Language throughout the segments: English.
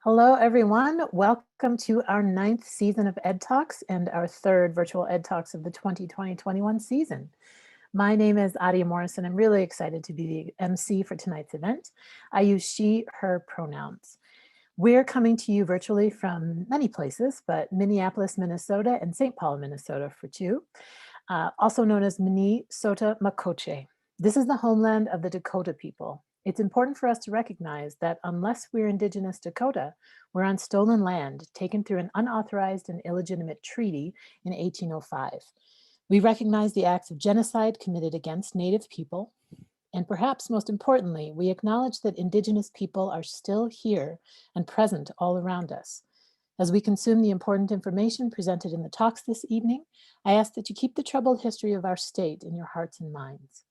Hello, everyone. Welcome to our 9th season of EdTalks and our 3rd virtual EdTalks of the 2020-21 season. My name is Adia Morrison. I'm really excited to be the MC for tonight's event. I use she, her pronouns. We're coming to you virtually from many places, but Minneapolis, Minnesota, and St. Paul, Minnesota for two, also known as Minnesota Makoche. This is the homeland of the Dakota people. It's important for us to recognize that unless we're Indigenous Dakota, we're on stolen land taken through an unauthorized and illegitimate treaty in 1805. We recognize the acts of genocide committed against Native people, and perhaps most importantly, we acknowledge that Indigenous people are still here and present all around us. As we consume the important information presented in the talks this evening, I ask that you keep the troubled history of our state in your hearts and minds.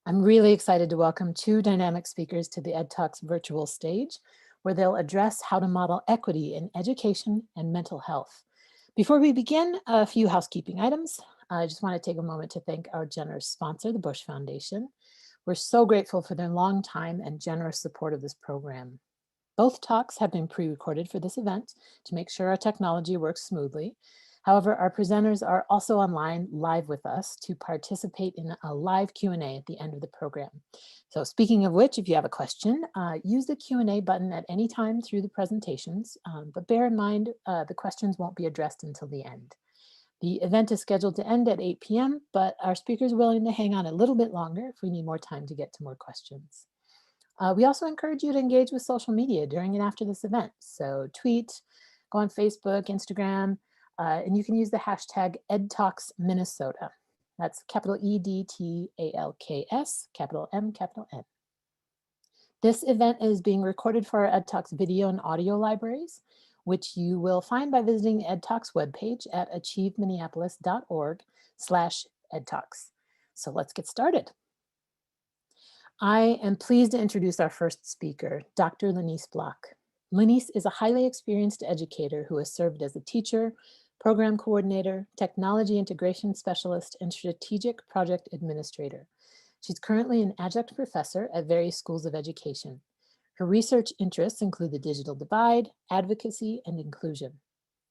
I'm really excited to welcome two dynamic speakers to the EdTalks virtual stage, where they'll address how to model equity in education and mental health. Before we begin, a few housekeeping items. I just want to take a moment to thank our generous sponsor, the Bush Foundation. We're so grateful for their long time and generous support of this program. Both talks have been pre-recorded for this event to make sure our technology works smoothly. However, our presenters are also online live with us to participate in a live Q&A at the end of the program. So speaking of which, if you have a question, use the Q&A button at any time through the presentations, but bear in mind the questions won't be addressed until the end. The event is scheduled to end at 8 p.m., but our speakers are willing to hang on a little bit longer if we need more time to get to more questions. We also encourage you to engage with social media during and after this event. So tweet, go on Facebook, Instagram, and you can use the hashtag EdTalksMinnesota. That's capital EDTALKS, capital M, capital N. This event is being recorded for our EdTalks video and audio libraries, which you will find by visiting the EdTalks webpage at achieveminneapolis.org/EdTalks. So let's get started. I am pleased to introduce our first speaker, Dr. Lanise Block. Lanise is a highly experienced educator who has served as a teacher, program coordinator, technology integration specialist, and strategic project administrator. She's currently an adjunct professor at various schools of education. Her research interests include the digital divide, advocacy, and inclusion.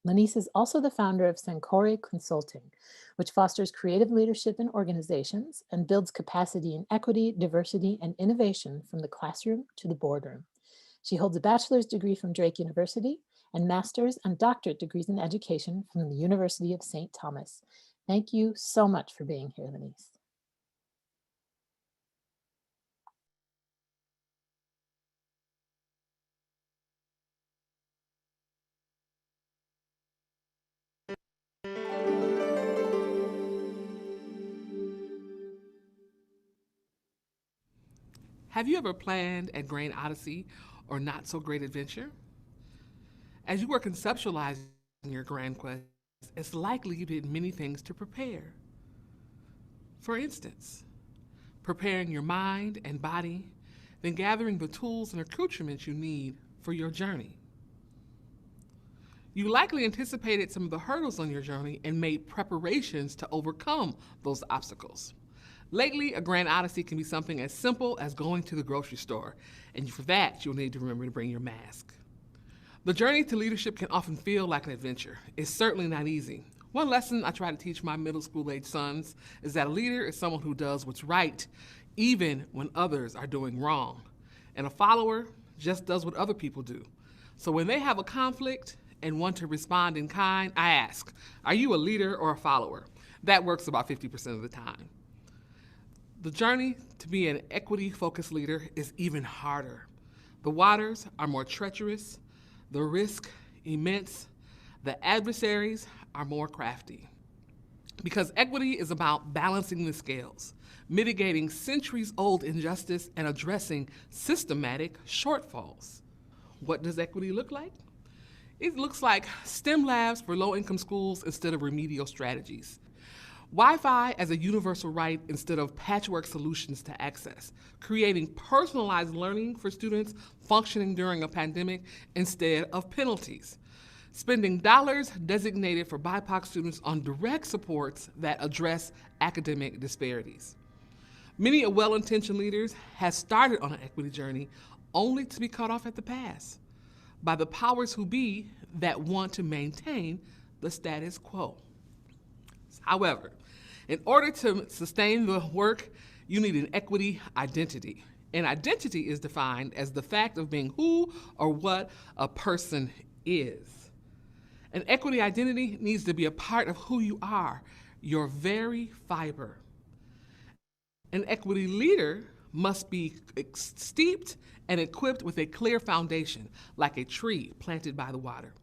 Lanise is also the founder of Sankore Consulting, which fosters creative leadership in organizations and builds capacity in equity, diversity, and innovation from the classroom to the boardroom. She holds a bachelor's degree from Drake University and master's and doctorate degrees in education from the University of St. Thomas. Thank you so much for being here, Lanise. Have you ever planned a grand odyssey or not so great adventure? As you were conceptualizing your grand quest, it's likely you did many things to prepare. For instance, preparing your mind and body, then gathering the tools and accoutrements you need for your journey. You likely anticipated some of the hurdles on your journey and made preparations to overcome those obstacles. Lately, a grand odyssey can be something as simple as going to the grocery store, and for that, you'll need to remember to bring your mask. The journey to leadership can often feel like an adventure. It's certainly not easy. One lesson I try to teach my middle school-age sons is that a leader is someone who does what's right, even when others are doing wrong. And a follower just does what other people do. So when they have a conflict and want to respond in kind, I ask, are you a leader or a follower? That works about 50% of the time. The journey to be an equity-focused leader is even harder. The waters are more treacherous, the risk immense, the adversaries are more crafty. Because equity is about balancing the scales, mitigating centuries-old injustice, and addressing systematic shortfalls. What does equity look like? It looks like STEM labs for low-income schools instead of remedial strategies. Wi-Fi as a universal right instead of patchwork solutions to access, creating personalized learning for students functioning during a pandemic instead of penalties, spending dollars designated for BIPOC students on direct supports that address academic disparities. Many well-intentioned leaders have started on an equity journey only to be cut off at the pass. by the powers who be that want to maintain the status quo. However, in order to sustain the work, you need an equity identity. An identity is defined as the fact of being who or what a person is. An equity identity needs to be a part of who you are, your very fiber. An equity leader must be steeped and equipped with a clear foundation, like a tree planted by the water.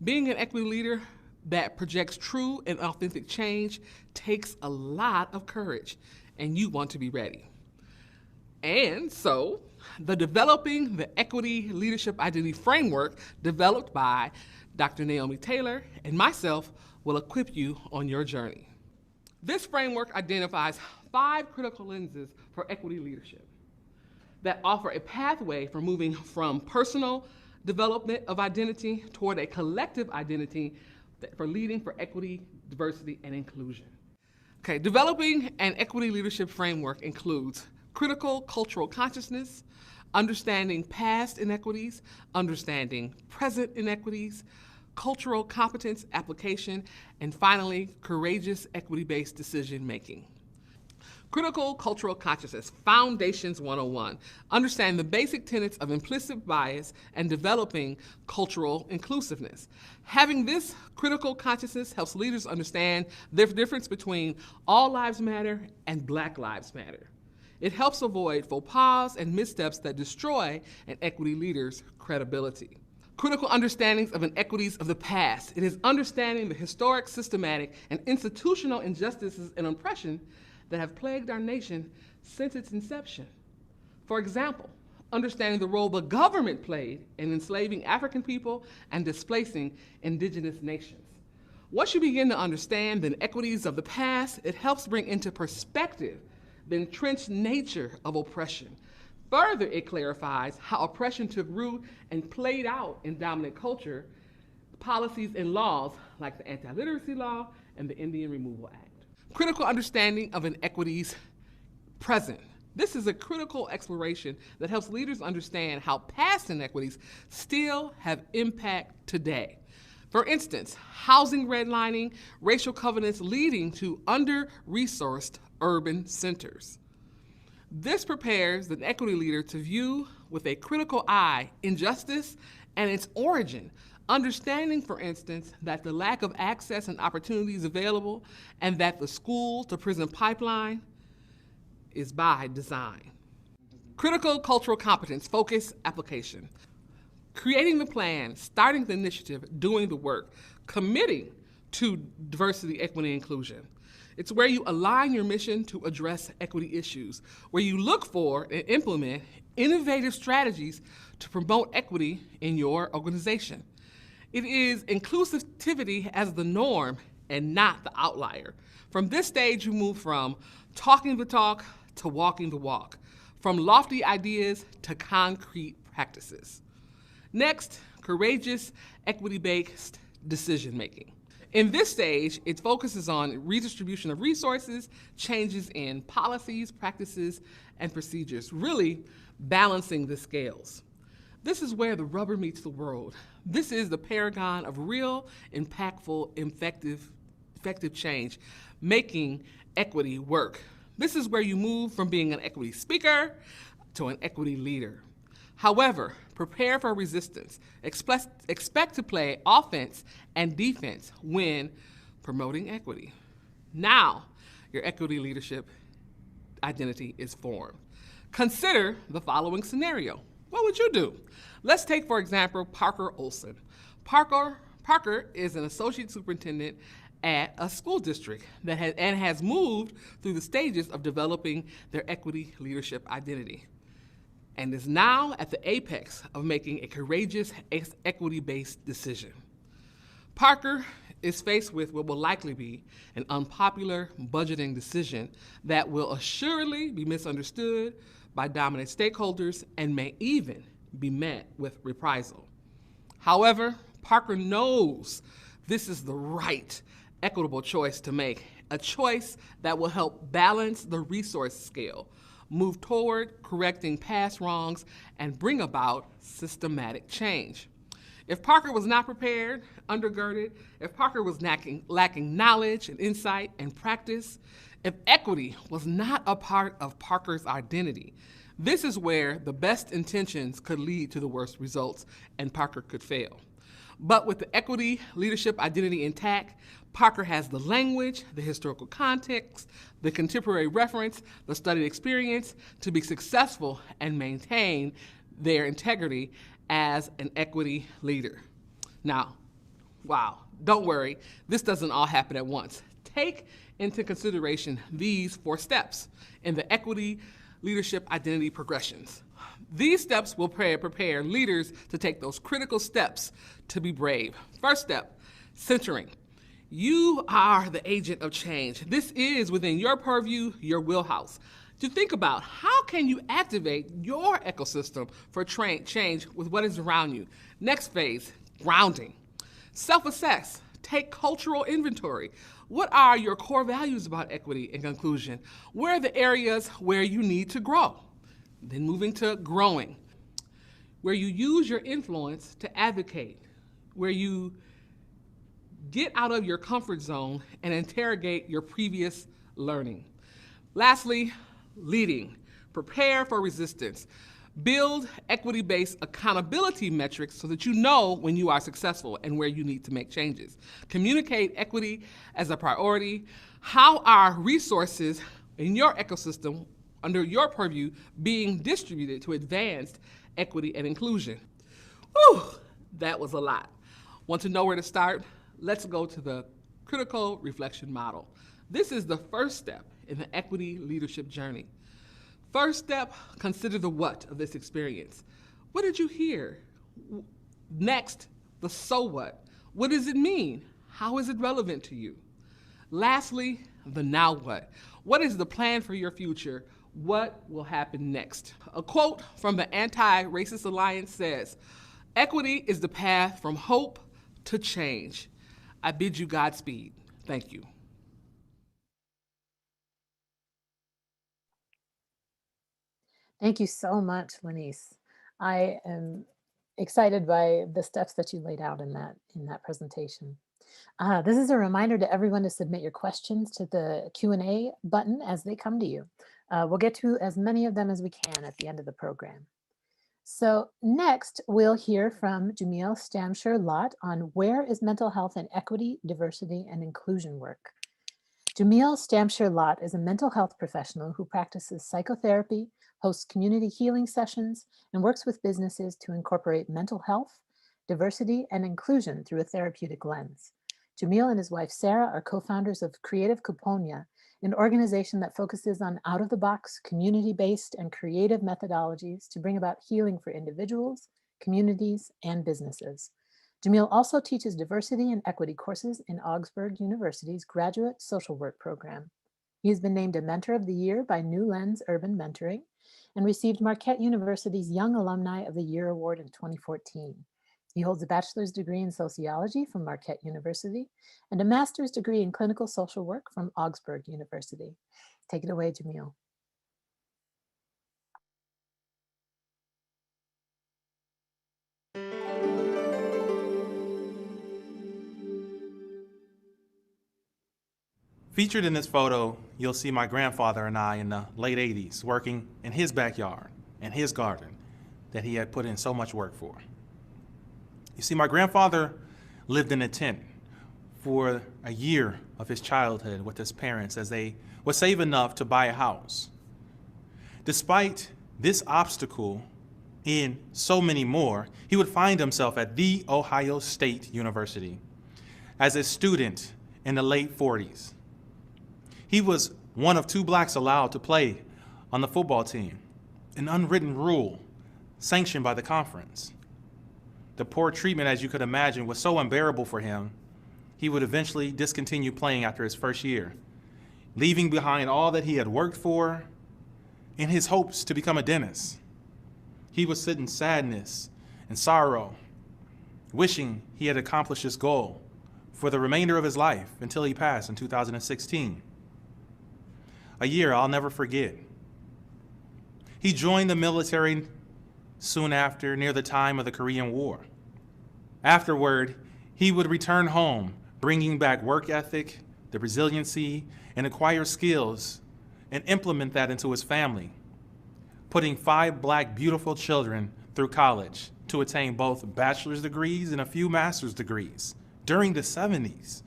Being an equity leader that projects true and authentic change takes a lot of courage, and you want to be ready. And so, the Developing the Equity Leadership Identity Framework, developed by Dr. Naomi Taylor and myself, will equip you on your journey. This framework identifies 5 critical lenses for equity leadership that offer a pathway for moving from personal development of identity toward a collective identity for leading for equity, diversity, and inclusion. Okay, developing an equity leadership framework includes critical cultural consciousness, understanding past inequities, understanding present inequities, cultural competence application, and finally, courageous equity-based decision-making. Critical cultural consciousness, Foundations 101. Understand the basic tenets of implicit bias and developing cultural inclusiveness. Having this critical consciousness helps leaders understand the difference between all lives matter and Black lives matter. It helps avoid faux pas and missteps that destroy an equity leader's credibility. Critical understandings of inequities of the past. It is understanding the historic, systematic, and institutional injustices and oppression that have plagued our nation since its inception. For example, understanding the role the government played in enslaving African people and displacing indigenous nations. Once you begin to understand the inequities of the past, it helps bring into perspective the entrenched nature of oppression. Further, it clarifies how oppression took root and played out in dominant culture, policies and laws like the Anti-Literacy Law and the Indian Removal Act. Critical understanding of inequities present. This is a critical exploration that helps leaders understand how past inequities still have impact today. For instance, housing redlining, racial covenants leading to under-resourced urban centers. This prepares the equity leader to view with a critical eye injustice and its origin, understanding, for instance, that the lack of access and opportunities available and that the school to prison pipeline is by design. Critical cultural competence, focus, application. Creating the plan, starting the initiative, doing the work, committing to diversity, equity, and inclusion. It's where you align your mission to address equity issues, where you look for and implement innovative strategies to promote equity in your organization. It is inclusivity as the norm and not the outlier. From this stage, you move from talking the talk to walking the walk, from lofty ideas to concrete practices. Next, courageous, equity-based decision-making. In this stage, it focuses on redistribution of resources, changes in policies, practices, and procedures, really balancing the scales. This is where the rubber meets the road. This is the paragon of real, impactful, effective change, making equity work. This is where you move from being an equity speaker to an equity leader. However, prepare for resistance. Expect to play offense and defense when promoting equity. Now, your equity leadership identity is formed. Consider the following scenario. What would you do? Let's take, for example, Parker Olson. Parker is an associate superintendent at a school district that has moved through the stages of developing their equity leadership identity and is now at the apex of making a courageous equity-based decision. Parker is faced with what will likely be an unpopular budgeting decision that will assuredly be misunderstood by dominant stakeholders and may even be met with reprisal. However, Parker knows this is the right, equitable choice to make, a choice that will help balance the resource scale, move toward correcting past wrongs, and bring about systematic change. If Parker was not prepared, undergirded, if Parker was lacking knowledge and insight and practice, if equity was not a part of Parker's identity, this is where the best intentions could lead to the worst results and Parker could fail. But with the equity leadership identity intact, Parker has the language, the historical context, the contemporary reference, the studied experience to be successful and maintain their integrity as an equity leader. Now, wow, don't worry, this doesn't all happen at once. Take into consideration these 4 steps in the equity leadership identity progressions. These steps will prepare leaders to take those critical steps to be brave. First step, centering. You are the agent of change. This is within your purview, your wheelhouse. To think about how can you activate your ecosystem for change with what is around you. Next phase, grounding. Self-assess. Take cultural inventory. What are your core values about equity and inclusion? Where are the areas where you need to grow? Then moving to growing, where you use your influence to advocate, where you get out of your comfort zone and interrogate your previous learning. Lastly, leading. Prepare for resistance. Build equity-based accountability metrics so that you know when you are successful and where you need to make changes. Communicate equity as a priority. How are resources in your ecosystem under your purview being distributed to advance equity and inclusion? Whew, that was a lot. Want to know where to start? Let's go to the critical reflection model. This is the first step in the equity leadership journey. First step, consider the what of this experience. What did you hear? Next, the so what. What does it mean? How is it relevant to you? Lastly, the now what. What is the plan for your future? What will happen next? A quote from the Anti-Racist Alliance says, "Equity is the path from hope to change." I bid you Godspeed. Thank you. Thank you so much, Lanise. I am excited by the steps that you laid out in that presentation. This is a reminder to everyone to submit your questions to the Q&A button as they come to you. We'll get to as many of them as we can at the end of the program. So next, we'll hear from Jamil Stamschror-Lott on where is mental health and equity, diversity, and inclusion work. Jamil Stamschror-Lott is a mental health professional who practices psychotherapy, hosts community healing sessions, and works with businesses to incorporate mental health, diversity, and inclusion through a therapeutic lens. Jamil and his wife Sarah are co-founders of Creative Kuponya, an organization that focuses on out-of-the-box, community-based, and creative methodologies to bring about healing for individuals, communities, and businesses. Jamil also teaches diversity and equity courses in Augsburg University's graduate social work program. He has been named a Mentor of the Year by New Lens Urban Mentoring and received Marquette University's Young Alumni of the Year Award in 2014. He holds a bachelor's degree in sociology from Marquette University and a master's degree in clinical social work from Augsburg University. Take it away, Jamil. Featured in this photo, you'll see my grandfather and I in the late 80s working in his backyard and his garden that he had put in so much work for. You see, my grandfather lived in a tent for a year of his childhood with his parents as they would save enough to buy a house. Despite this obstacle and so many more, he would find himself at The Ohio State University as a student in the late 40s. He was one of 2 blacks allowed to play on the football team, an unwritten rule sanctioned by the conference. The poor treatment, as you could imagine, was so unbearable for him, he would eventually discontinue playing after his first year, leaving behind all that he had worked for in his hopes to become a dentist. He would sit in sadness and sorrow, wishing he had accomplished his goal for the remainder of his life until he passed in 2016. A year I'll never forget. He joined the military soon after, near the time of the Korean War. Afterward, he would return home, bringing back work ethic, the resiliency, and acquire skills, and implement that into his family, putting 5 Black beautiful children through college to attain both bachelor's degrees and a few master's degrees during the 70s.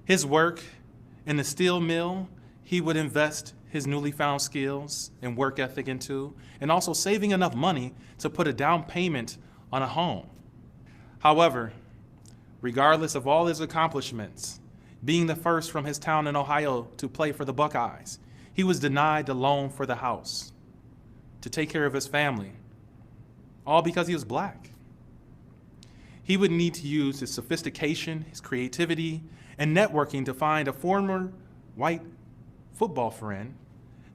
His work in the steel mill, he would invest his newly found skills and work ethic into, and also saving enough money to put a down payment on a home. However, regardless of all his accomplishments, being the first from his town in Ohio to play for the Buckeyes, he was denied the loan for the house to take care of his family, all because he was Black. He would need to use his sophistication, his creativity, and networking to find a former white football friend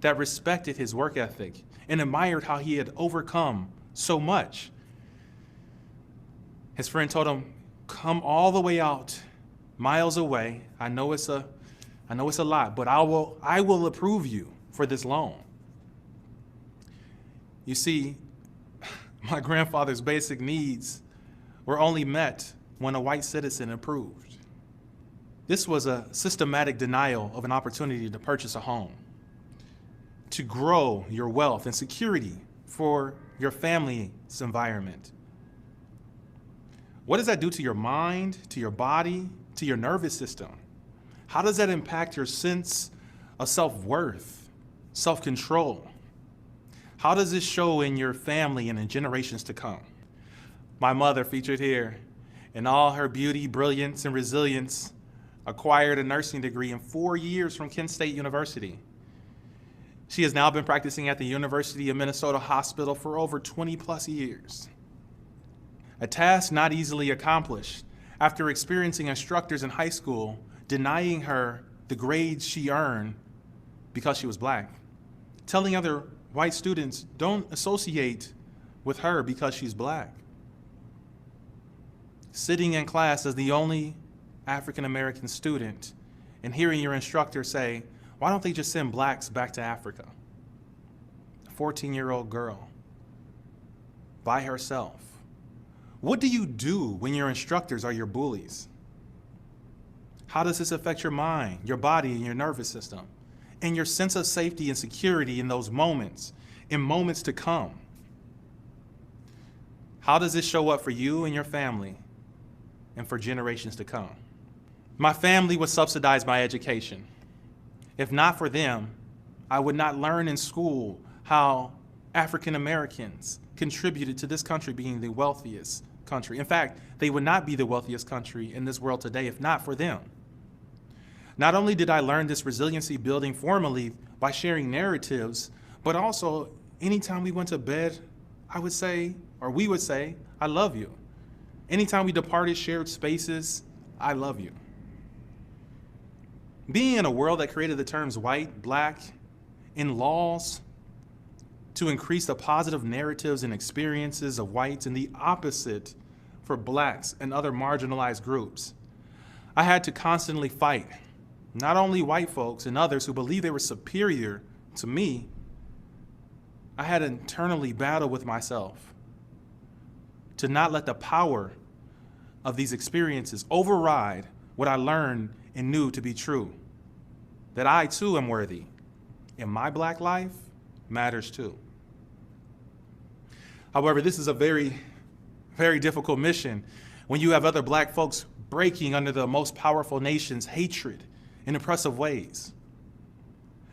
that respected his work ethic and admired how he had overcome so much. His friend told him, "Come all the way out, miles away. I know it's a lot, but I will approve you for this loan." You see, my grandfather's basic needs were only met when a white citizen approved. This was a systematic denial of an opportunity to purchase a home, to grow your wealth and security for your family's environment. What does that do to your mind, to your body, to your nervous system? How does that impact your sense of self-worth, self-control? How does this show in your family and in generations to come? My mother, featured here, in all her beauty, brilliance, and resilience, acquired a nursing degree in 4 years from Kent State University. She has now been practicing at the University of Minnesota Hospital for over 20 plus years. A task not easily accomplished after experiencing instructors in high school denying her the grades she earned because she was Black, telling other white students, "Don't associate with her because she's Black." Sitting in class as the only African-American student and hearing your instructor say, "Why don't they just send Blacks back to Africa?" A 14-year-old girl by herself. What do you do when your instructors are your bullies? How does this affect your mind, your body, and your nervous system, and your sense of safety and security in those moments, in moments to come? How does this show up for you and your family and for generations to come? My family was subsidized by education. If not for them, I would not learn in school how African Americans contributed to this country being the wealthiest country. In fact, they would not be the wealthiest country in this world today if not for them. Not only did I learn this resiliency building formally by sharing narratives, but also anytime we went to bed, we would say, "I love you." Anytime we departed shared spaces, "I love you." Being in a world that created the terms white, Black, in laws to increase the positive narratives and experiences of whites and the opposite for Blacks and other marginalized groups, I had to constantly fight not only white folks and others who believed they were superior to me, I had to internally battle with myself to not let the power of these experiences override what I learned and knew to be true, that I too am worthy, and my Black life matters too. However, this is a very, very difficult mission when you have other Black folks breaking under the most powerful nation's hatred in oppressive ways.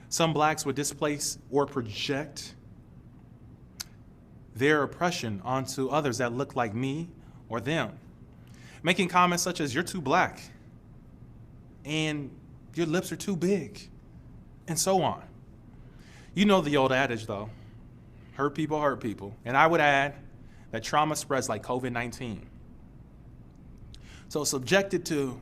Some Blacks would displace or project their oppression onto others that look like me or them, making comments such as, "You're too Black," and "Your lips are too big," and so on. You know the old adage though, hurt people, and I would add that trauma spreads like COVID-19. So subjected to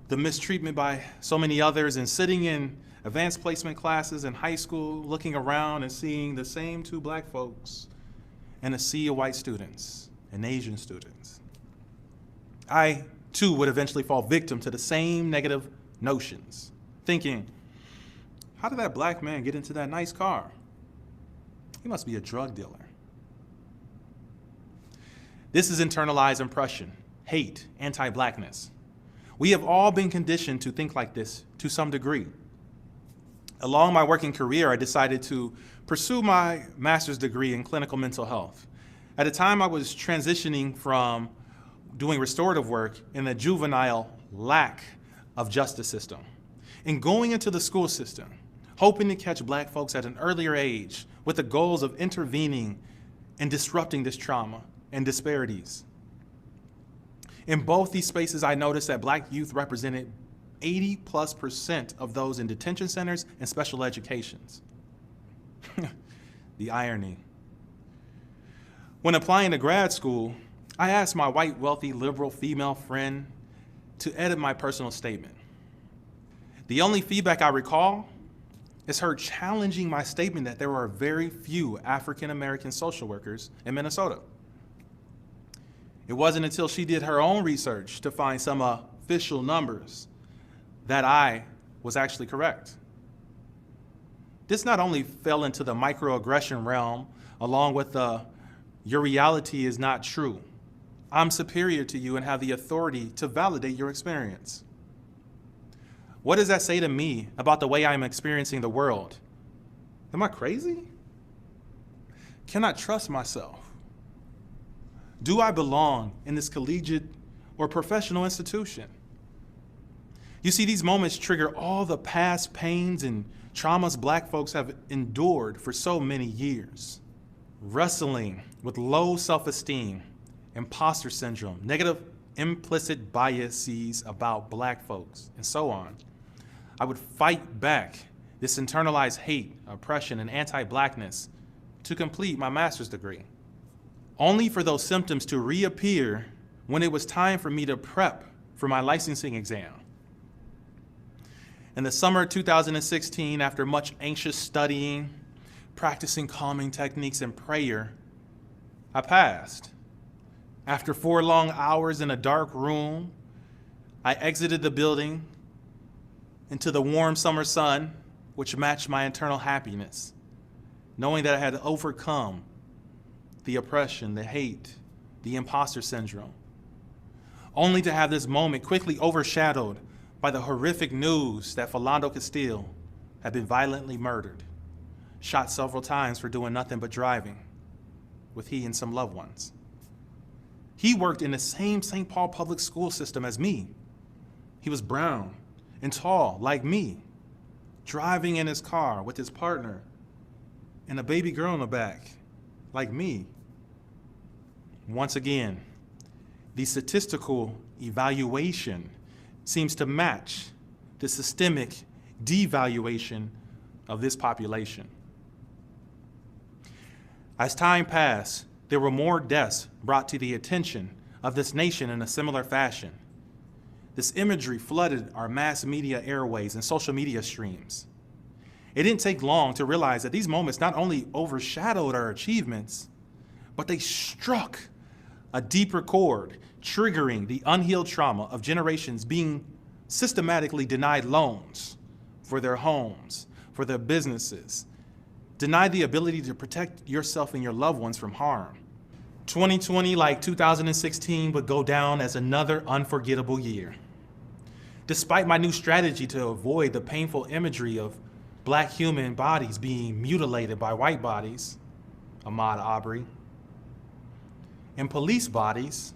the mistreatment by so many others and sitting in advanced placement classes in high school, looking around and seeing the same 2 Black folks and a sea of white students and Asian students, I too would eventually fall victim to the same negative notions, thinking, "How did that Black man get into that nice car? He must be a drug dealer." This is internalized oppression hate, anti-Blackness. We have all been conditioned to think like this to some degree. Along my working career, I decided to pursue my master's degree in clinical mental health. At the time, I was transitioning from doing restorative work in the juvenile lack of justice system and going into the school system, hoping to catch Black folks at an earlier age with the goals of intervening and disrupting this trauma and disparities. In both these spaces, I noticed that Black youth represented 80+% of those in detention centers and special educations. The irony. When applying to grad school, I asked my white, wealthy, liberal female friend to edit my personal statement. The only feedback I recall is her challenging my statement that there were very few African-American social workers in Minnesota. It wasn't until she did her own research to find some official numbers that I was actually correct. This not only fell into the microaggression realm, along with the your reality is not true. I'm superior to you and have the authority to validate your experience. What does that say to me about the way I'm experiencing the world? Am I crazy? Can I trust myself? Do I belong in this collegiate or professional institution? You see, these moments trigger all the past pains and traumas Black folks have endured for so many years. Wrestling with low self-esteem, imposter syndrome, negative implicit biases about Black folks, and so on. I would fight back this internalized hate, oppression, and anti-Blackness to complete my master's degree, only for those symptoms to reappear when it was time for me to prep for my licensing exam. In the summer of 2016, after much anxious studying, practicing calming techniques and prayer, I passed. After 4 long hours in a dark room, I exited the building into the warm summer sun, which matched my internal happiness, knowing that I had overcome the oppression, the hate, the imposter syndrome, only to have this moment quickly overshadowed by the horrific news that Philando Castile had been violently murdered, shot several times for doing nothing but driving, with he and some loved ones. He worked in the same St. Paul public school system as me. He was brown and tall like me, driving in his car with his partner and a baby girl in the back like me. Once again, the statistical evaluation seems to match the systemic devaluation of this population. As time passed, there were more deaths brought to the attention of this nation in a similar fashion. This imagery flooded our mass media airways and social media streams. It didn't take long to realize that these moments not only overshadowed our achievements, but they struck a deeper chord, triggering the unhealed trauma of generations being systematically denied loans for their homes, for their businesses, denied the ability to protect yourself and your loved ones from harm. 2020, like 2016, would go down as another unforgettable year. Despite my new strategy to avoid the painful imagery of Black human bodies being mutilated by white bodies, Ahmaud Arbery, and police bodies,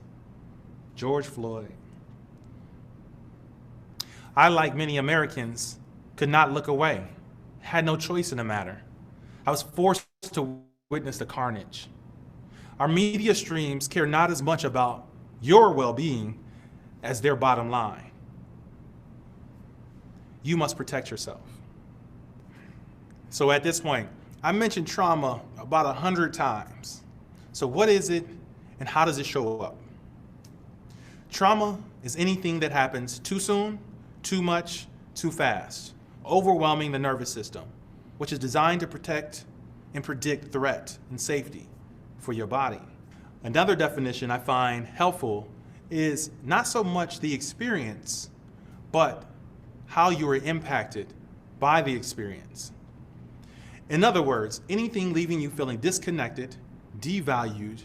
George Floyd, I, like many Americans, could not look away, had no choice in the matter. I was forced to witness the carnage. Our media streams care not as much about your well-being as their bottom line. You must protect yourself. So at this point, I mentioned trauma about 100 times. So what is it and how does it show up? Trauma is anything that happens too soon, too much, too fast, overwhelming the nervous system, which is designed to protect and predict threat and safety for your body. Another definition I find helpful is not so much the experience, but how you are impacted by the experience. In other words, anything leaving you feeling disconnected, devalued,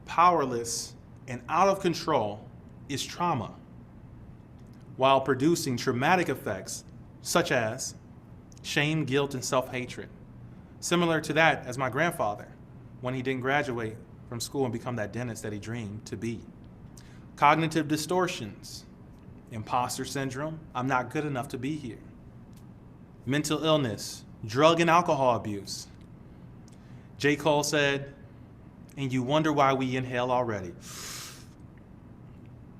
powerless, and out of control is trauma, while producing traumatic effects such as shame, guilt, and self-hatred. Similar to that as my grandfather when he didn't graduate from school and become that dentist that he dreamed to be. Cognitive distortions, imposter syndrome, I'm not good enough to be here. Mental illness, drug and alcohol abuse. J. Cole said, and you wonder why we inhale already.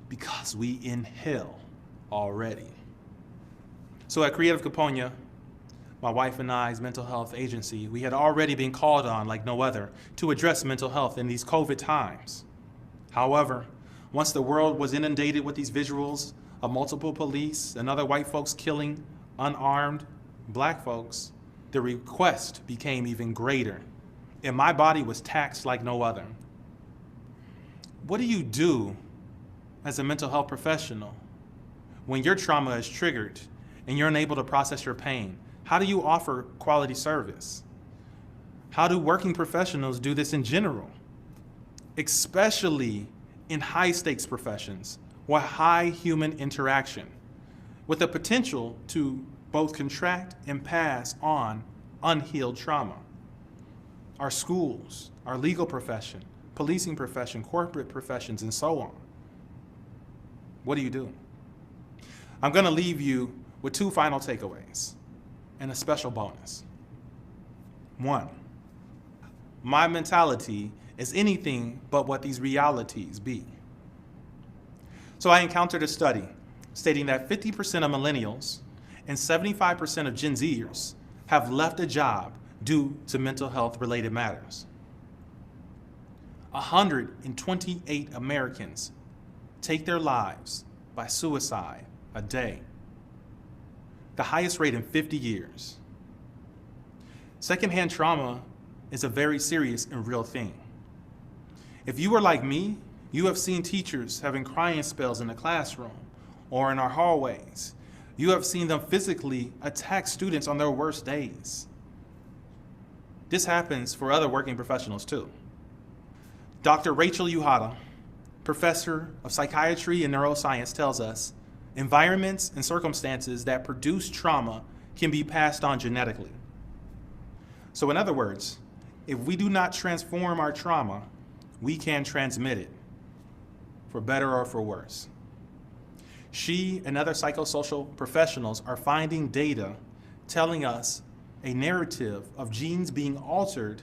Because we inhale already. So at Creative Kuponya, my wife and I's mental health agency, we had already been called on like no other to address mental health in these COVID times. However, once the world was inundated with these visuals of multiple police and other white folks killing unarmed black folks, the request became even greater, and my body was taxed like no other. What do you do as a mental health professional when your trauma is triggered and you're unable to process your pain? How do you offer quality service? How do working professionals do this in general, especially in high-stakes professions with high human interaction, with the potential to both contract and pass on unhealed trauma? Our schools, our legal profession, policing profession, corporate professions, and so on. What do you do? I'm going to leave you with two final takeaways and a special bonus. One, my mentality is anything but what these realities be. So I encountered a study stating that 50% of millennials and 75% of Gen Zers have left a job due to mental health related matters. 128 Americans take their lives by suicide a day, the highest rate in 50 years. Secondhand trauma is a very serious and real thing. If you are like me, you have seen teachers having crying spells in the classroom or in our hallways. You have seen them physically attack students on their worst days. This happens for other working professionals too. Dr. Rachel Uhada, professor of psychiatry and neuroscience, tells us environments and circumstances that produce trauma can be passed on genetically. So in other words, if we do not transform our trauma, we can transmit it, for better or for worse. She and other psychosocial professionals are finding data telling us a narrative of genes being altered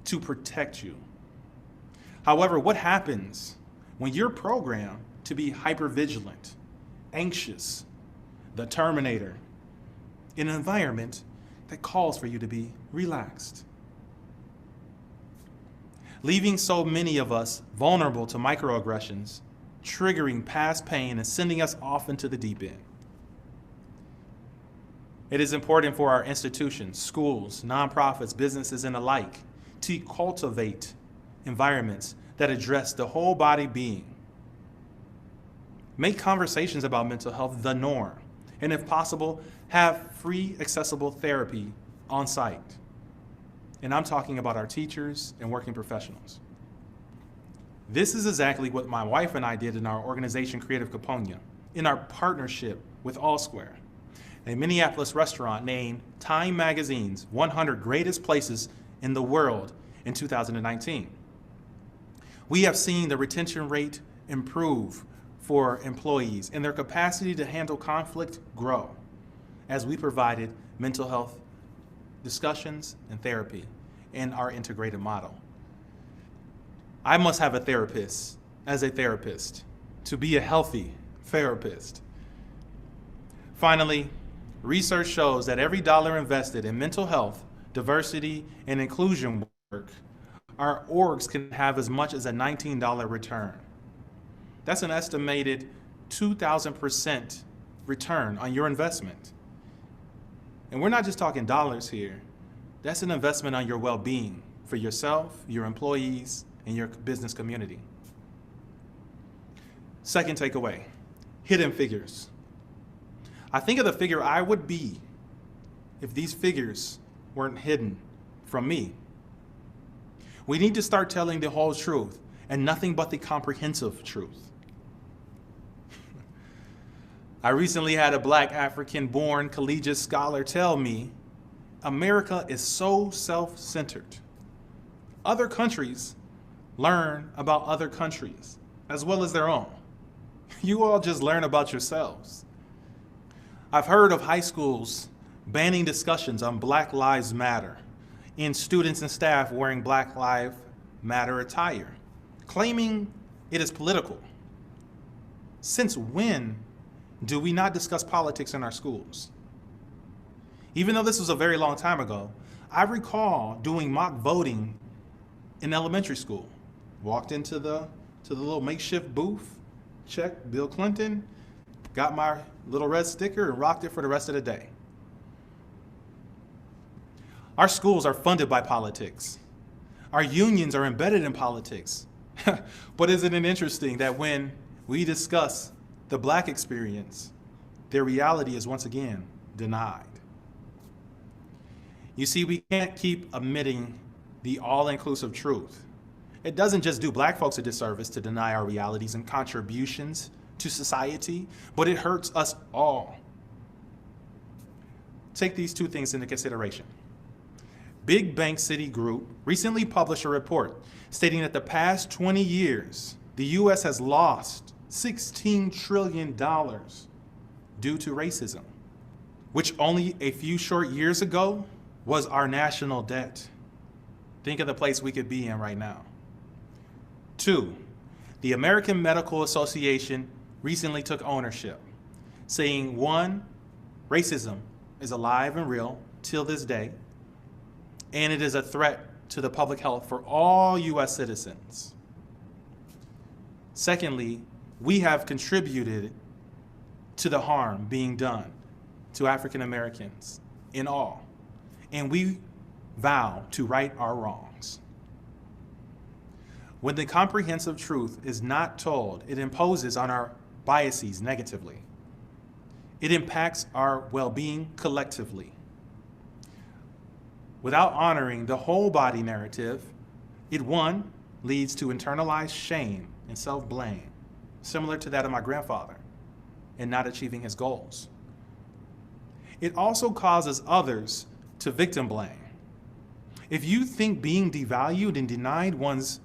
to protect you. However, what happens when you're programmed to be hypervigilant, anxious, the Terminator, in an environment that calls for you to be relaxed? Leaving so many of us vulnerable to microaggressions, triggering past pain and sending us off into the deep end. It is important for our institutions, schools, nonprofits, businesses, and the like to cultivate environments that address the whole body being. Make conversations about mental health the norm, and if possible, have free, accessible therapy on site. And I'm talking about our teachers and working professionals. This is exactly what my wife and I did in our organization, Creative Kuponya, in our partnership with Allsquare, a Minneapolis restaurant named Time Magazine's 100 Greatest Places in the World in 2019. We have seen the retention rate improve for employees and their capacity to handle conflict grow as we provided mental health discussions and therapy in our integrated model. I must have a therapist as a therapist to be a healthy therapist. Finally, research shows that every dollar invested in mental health, diversity, and inclusion work, our orgs can have as much as a $19 return. That's an estimated 2,000% return on your investment. And we're not just talking dollars here. That's an investment on your well-being for yourself, your employees, and your business community. Second takeaway, hidden figures. I think of the figure I would be if these figures weren't hidden from me. We need to start telling the whole truth and nothing but the comprehensive truth. I recently had a Black African-born collegiate scholar tell me, America is so self-centered. Other countries learn about other countries as well as their own. You all just learn about yourselves. I've heard of high schools banning discussions on Black Lives Matter and students and staff wearing Black Lives Matter attire, claiming it is political. Since when do we not discuss politics in our schools? Even though this was a very long time ago, I recall doing mock voting in elementary school. Walked into the little makeshift booth, checked Bill Clinton, got my little red sticker and rocked it for the rest of the day. Our schools are funded by politics. Our unions are embedded in politics. But isn't it interesting that when we discuss the Black experience, their reality is once again denied? You see, we can't keep omitting the all-inclusive truth. It doesn't just do Black folks a disservice to deny our realities and contributions to society, but it hurts us all. Take these two things into consideration. Big Bank City Group recently published a report stating that the past 20 years, the U.S. has lost $16 trillion due to racism, which only a few short years ago was our national debt. Think of the place we could be in right now. 2, the American Medical Association recently took ownership, saying 1, racism is alive and real till this day, and it is a threat to the public health for all U.S. citizens. Secondly, we have contributed to the harm being done to African Americans in all, and we vow to right our wrongs. When the comprehensive truth is not told, it imposes on our biases negatively. It impacts our well-being collectively. Without honoring the whole body narrative, it 1, leads to internalized shame and self-blame, similar to that of my grandfather, in not achieving his goals. It also causes others to victim blame. If you think being devalued and denied one's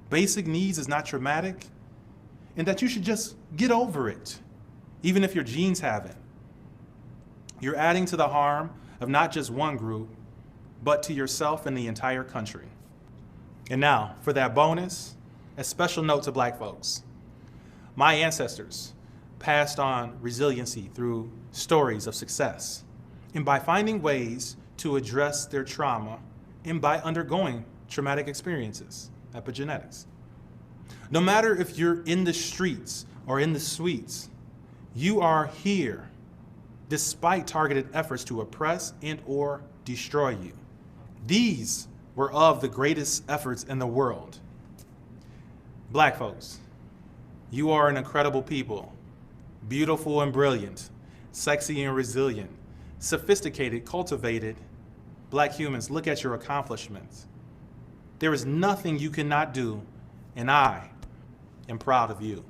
basic needs is not traumatic, and that you should just get over it, even if your genes haven't, you're adding to the harm of not just one group, but to yourself and the entire country. And now, for that bonus, a special note to Black folks. My ancestors passed on resiliency through stories of success, and by finding ways to address their trauma, and by undergoing traumatic experiences, epigenetics. No matter if you're in the streets or in the suites, you are here despite targeted efforts to oppress and or destroy you. These were of the greatest efforts in the world. Black folks, you are an incredible people, beautiful and brilliant, sexy and resilient, sophisticated, cultivated. Black humans, look at your accomplishments. There is nothing you cannot do, and I am proud of you.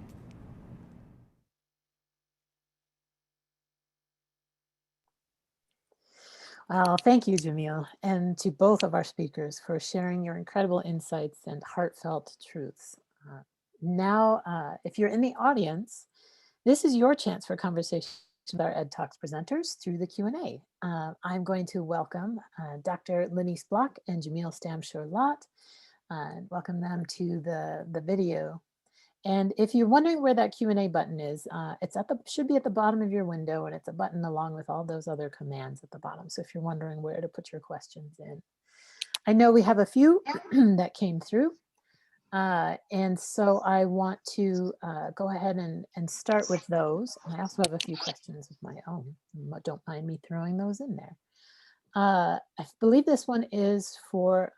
Well, thank you, Jamil, and to both of our speakers for sharing your incredible insights and heartfelt truths. Now, if you're in the audience, this is your chance for conversation with our EdTalks presenters through the Q&A. I'm going to welcome Dr. Lanise and Jamil Stamschror-Lott, welcome them to the video. And if you're wondering where that Q&A button is, it's should be at the bottom of your window, and it's a button along with all those other commands at the bottom. So if you're wondering where to put your questions in. I know we have a few that came through. And so I want to go ahead and start with those. I also have a few questions of my own. Don't mind me throwing those in there. I believe this one is for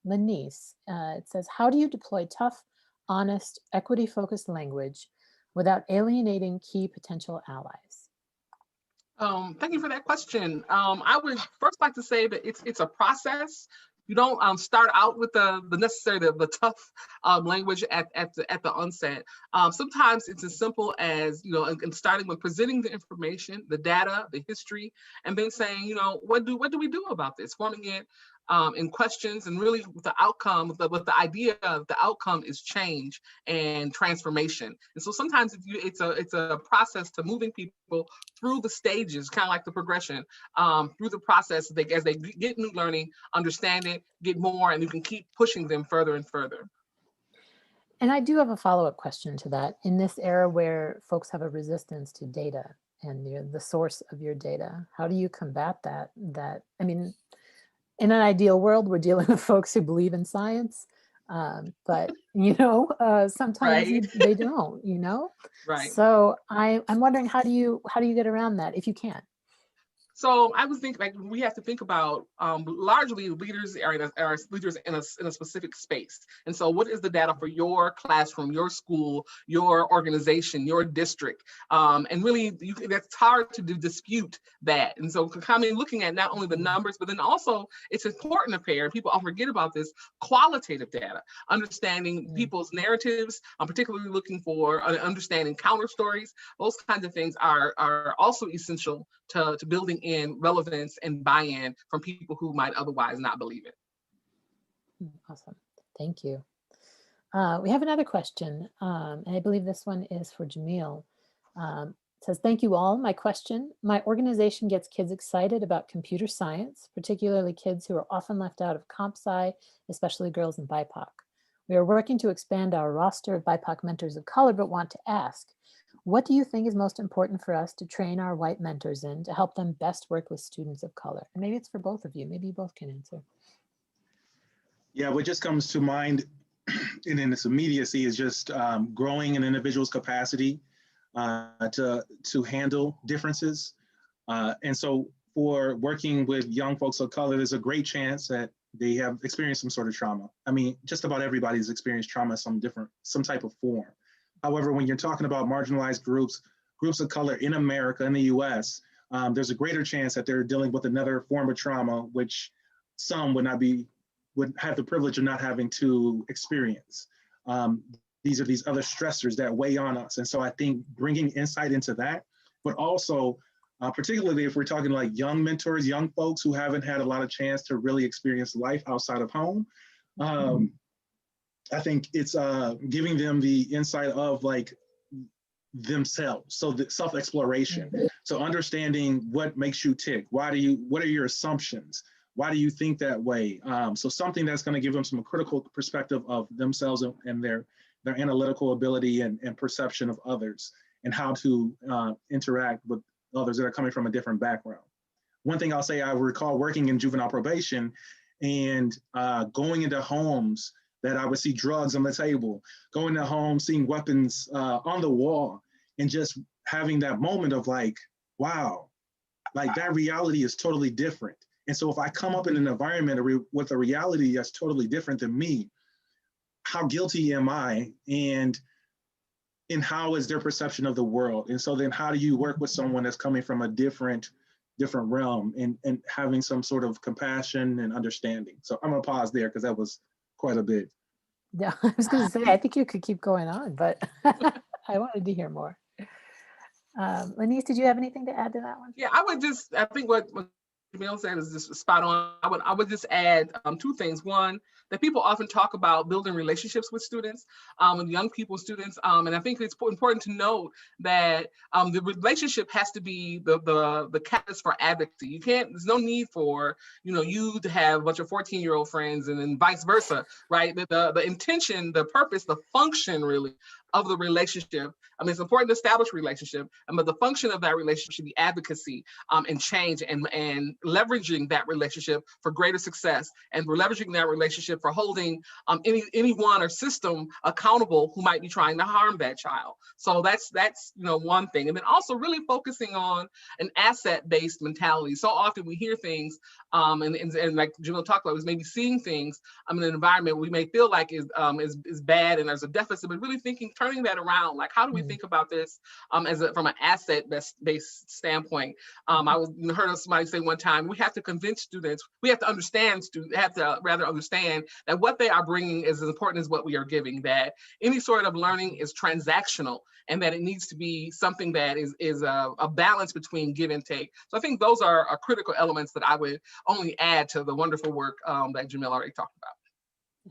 Lanise. It says, how do you deploy tough, honest, equity-focused language without alienating key potential allies? Thank you for that question. I would first like to say that it's a process. you don't start out with the necessary, the tough language at the onset. Sometimes it's as simple as, and starting with presenting the information, the data, the history, and then saying, what do we do about this? Forming it in questions, and really with the outcome, with the idea of the outcome is change and transformation. And so sometimes it's a process to moving people through the stages, kind of like the progression, through the process as they get new learning, understand it, get more, and you can keep pushing them further and further. And I do have a follow-up question to that. In this era where folks have a resistance to data and the source of your data, how do you combat that? I mean, in an ideal world, we're dealing with folks who believe in science, but sometimes Right. they don't. Right. So I'm wondering, how do you get around that if you can? So I would think, like, we have to think about largely leaders are leaders in a specific space. And so what is the data for your classroom, your school, your organization, your district? And really, that's hard to dispute that. And so kind of looking at not only the numbers, but then also it's important to pair, and people often forget about this, qualitative data, understanding people's narratives, particularly looking for understanding counter stories. Those kinds of things are also essential to building in relevance and buy-in from people who might otherwise not believe it. Awesome. Thank you. We have another question, and I believe this one is for Jamil. It says, thank you all. My question, my organization gets kids excited about computer science, particularly kids who are often left out of comp sci, especially girls and BIPOC. We are working to expand our roster of BIPOC mentors of color, but want to ask, what do you think is most important for us to train our white mentors in to help them best work with students of color? And maybe it's for both of you. Maybe you both can answer. Yeah, what just comes to mind and in its immediacy is just growing an individual's capacity to handle differences. And so for working with young folks of color, there's a great chance that they have experienced some sort of trauma. I mean, just about everybody's experienced trauma, some type of form. However, when you're talking about marginalized groups of color in America, in the US, there's a greater chance that they're dealing with another form of trauma, which some would have the privilege of not having to experience. These are these other stressors that weigh on us. And so I think bringing insight into that, but also particularly if we're talking like young mentors, young folks who haven't had a lot of chance to really experience life outside of home, I think it's giving them the insight of like themselves. So the self-exploration. So understanding what makes you tick. What are your assumptions? Why do you think that way? So something that's going to give them some critical perspective of themselves and their analytical ability and perception of others, and how to interact with others that are coming from a different background. One thing I'll say, I recall working in juvenile probation and going into homes that I would see drugs on the table, going to homes, seeing weapons on the wall, and just having that moment of like, wow, like that reality is totally different. And so if I come up in an environment with a reality that's totally different than me, how guilty am I? And how is their perception of the world? And so then how do you work with someone that's coming from a different realm and having some sort of compassion and understanding? So I'm gonna pause there because that was quite a bit. Yeah, I was gonna say, I think you could keep going on, but I wanted to hear more. Lanise, did you have anything to add to that one? Yeah, I think what Jamil said is just spot on. I would just add two things. One, that people often talk about building relationships with students, with young people, students, and I think it's important to note that the relationship has to be the catalyst for advocacy. There's no need for you to have a bunch of 14-year-old friends and then vice versa, right? The intention, the purpose, the function really of the relationship. I mean, it's important to establish a relationship, but the function of that relationship should be advocacy and change and leveraging that relationship for greater success, and we're leveraging that relationship for holding anyone or system accountable who might be trying to harm that child. So that's one thing. And then also really focusing on an asset-based mentality. So often we hear things and like Jamil talked about, is maybe seeing things in an environment we may feel like is bad and there's a deficit, but really turning turning that around, like how do we think about this from an asset-based standpoint? Heard of somebody say one time, we have to convince students, we have to understand that what they are bringing is as important as what we are giving, that any sort of learning is transactional, and that it needs to be something that is a balance between give and take. So I think those are critical elements that I would only add to the wonderful work that Jamil already talked about.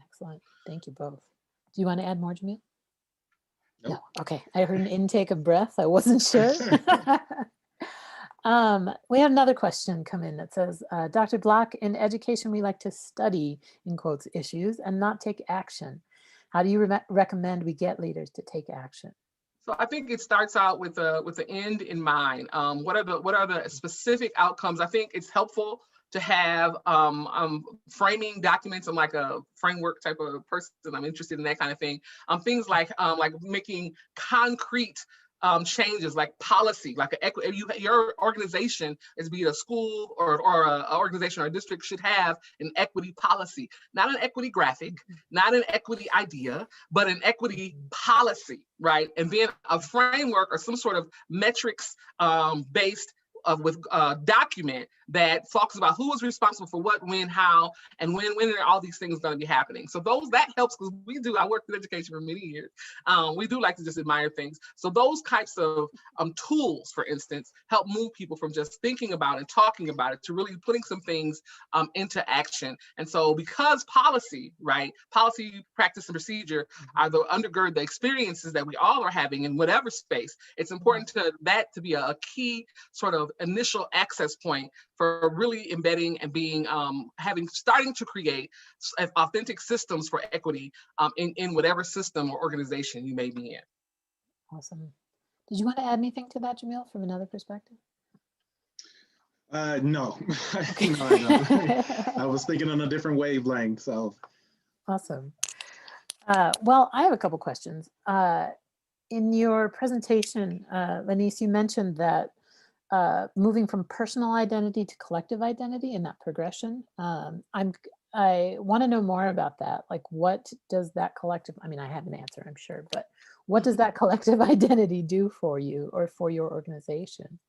Excellent. Thank you both. Do you want to add more, Jamil? Nope. No. Okay. I heard an intake of breath. I wasn't sure. We have another question come in that says, Dr. Block, in education, we like to study, in quotes, issues and not take action. How do you recommend we get leaders to take action? So I think it starts out with the end in mind. What are the specific outcomes? I think it's helpful to have framing documents. I'm like a framework type of person. I'm interested in that kind of thing. Things like making concrete changes, like policy, like your organization, is be it a school or an organization or a district, should have an equity policy, not an equity graphic, not an equity idea, but an equity policy, right? And then a framework or some sort of metrics based with document that talks about who is responsible for what, when, how, and when are all these things going to be happening. So that helps, because I worked in education for many years. We do like to just admire things. So those types of tools, for instance, help move people from just thinking about and talking about it to really putting some things into action. And so because policy, practice, and procedure are undergird the experiences that we all are having in whatever space, it's important to be a key sort of initial access point for really embedding and being starting to create authentic systems for equity in whatever system or organization you may be in. Awesome. Did you want to add anything to that, Jamil, from another perspective? No. Okay. No, I don't. I was thinking on a different wavelength. So awesome. Well, I have a couple questions. In your presentation, Lanise, you mentioned that moving from personal identity to collective identity in that progression. I want to know more about that. Like, what does that collective, I mean, I have an answer, I'm sure, but what does that collective identity do for you or for your organization?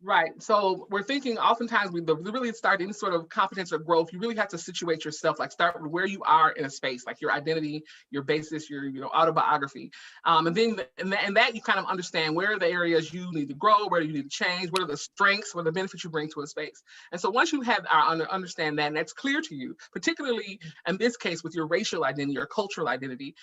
Right. So we're thinking oftentimes we really start any sort of competence or growth, you really have to situate yourself, like start with where you are in a space, like your identity, your basis, your autobiography. And then that you kind of understand where are the areas you need to grow, where do you need to change, what are the strengths, what are the benefits you bring to a space. And so once you have understand that, and that's clear to you, particularly in this case with your racial identity or cultural identity,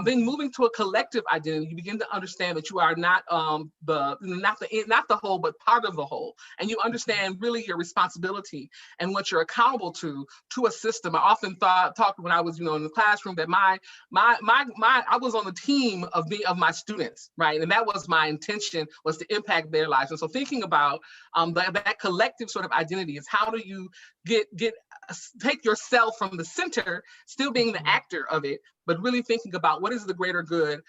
then moving to a collective identity, you begin to understand that you are not the whole, but part of the whole, and you understand really your responsibility and what you're accountable to a system. I often talked when I was in the classroom that I was on the team of my students, right, and that was my intention, was to impact their lives. And so thinking about that collective sort of identity is how do you take yourself from the center, still being the actor of it, but really thinking about what is the greater good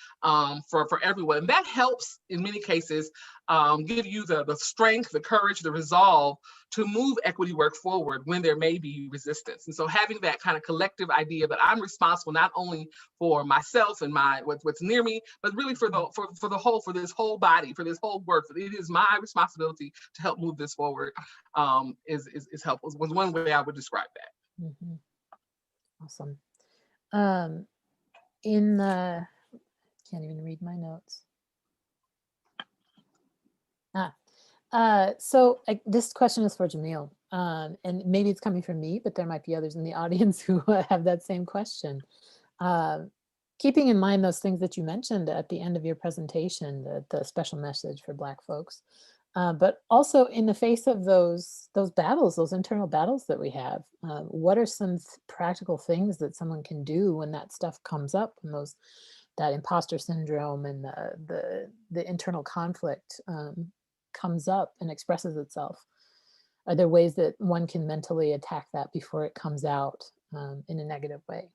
for everyone. And that helps in many cases give you the strength, the courage, the resolve to move equity work forward when there may be resistance. And so having that kind of collective idea that I'm responsible not only for myself and what's near me, but really for this whole body, for this whole work, it is my responsibility to help move this forward is helpful. Was one way I would describe that. Mm-hmm. Awesome. Can't even read my notes. So this question is for Jamil, and maybe it's coming from me, but there might be others in the audience who have that same question. Keeping in mind those things that you mentioned at the end of your presentation, the special message for Black folks, but also in the face of those battles, those internal battles that we have, what are some practical things that someone can do when that stuff comes up, and that imposter syndrome and the internal conflict comes up and expresses itself? Are there ways that one can mentally attack that before it comes out in a negative way?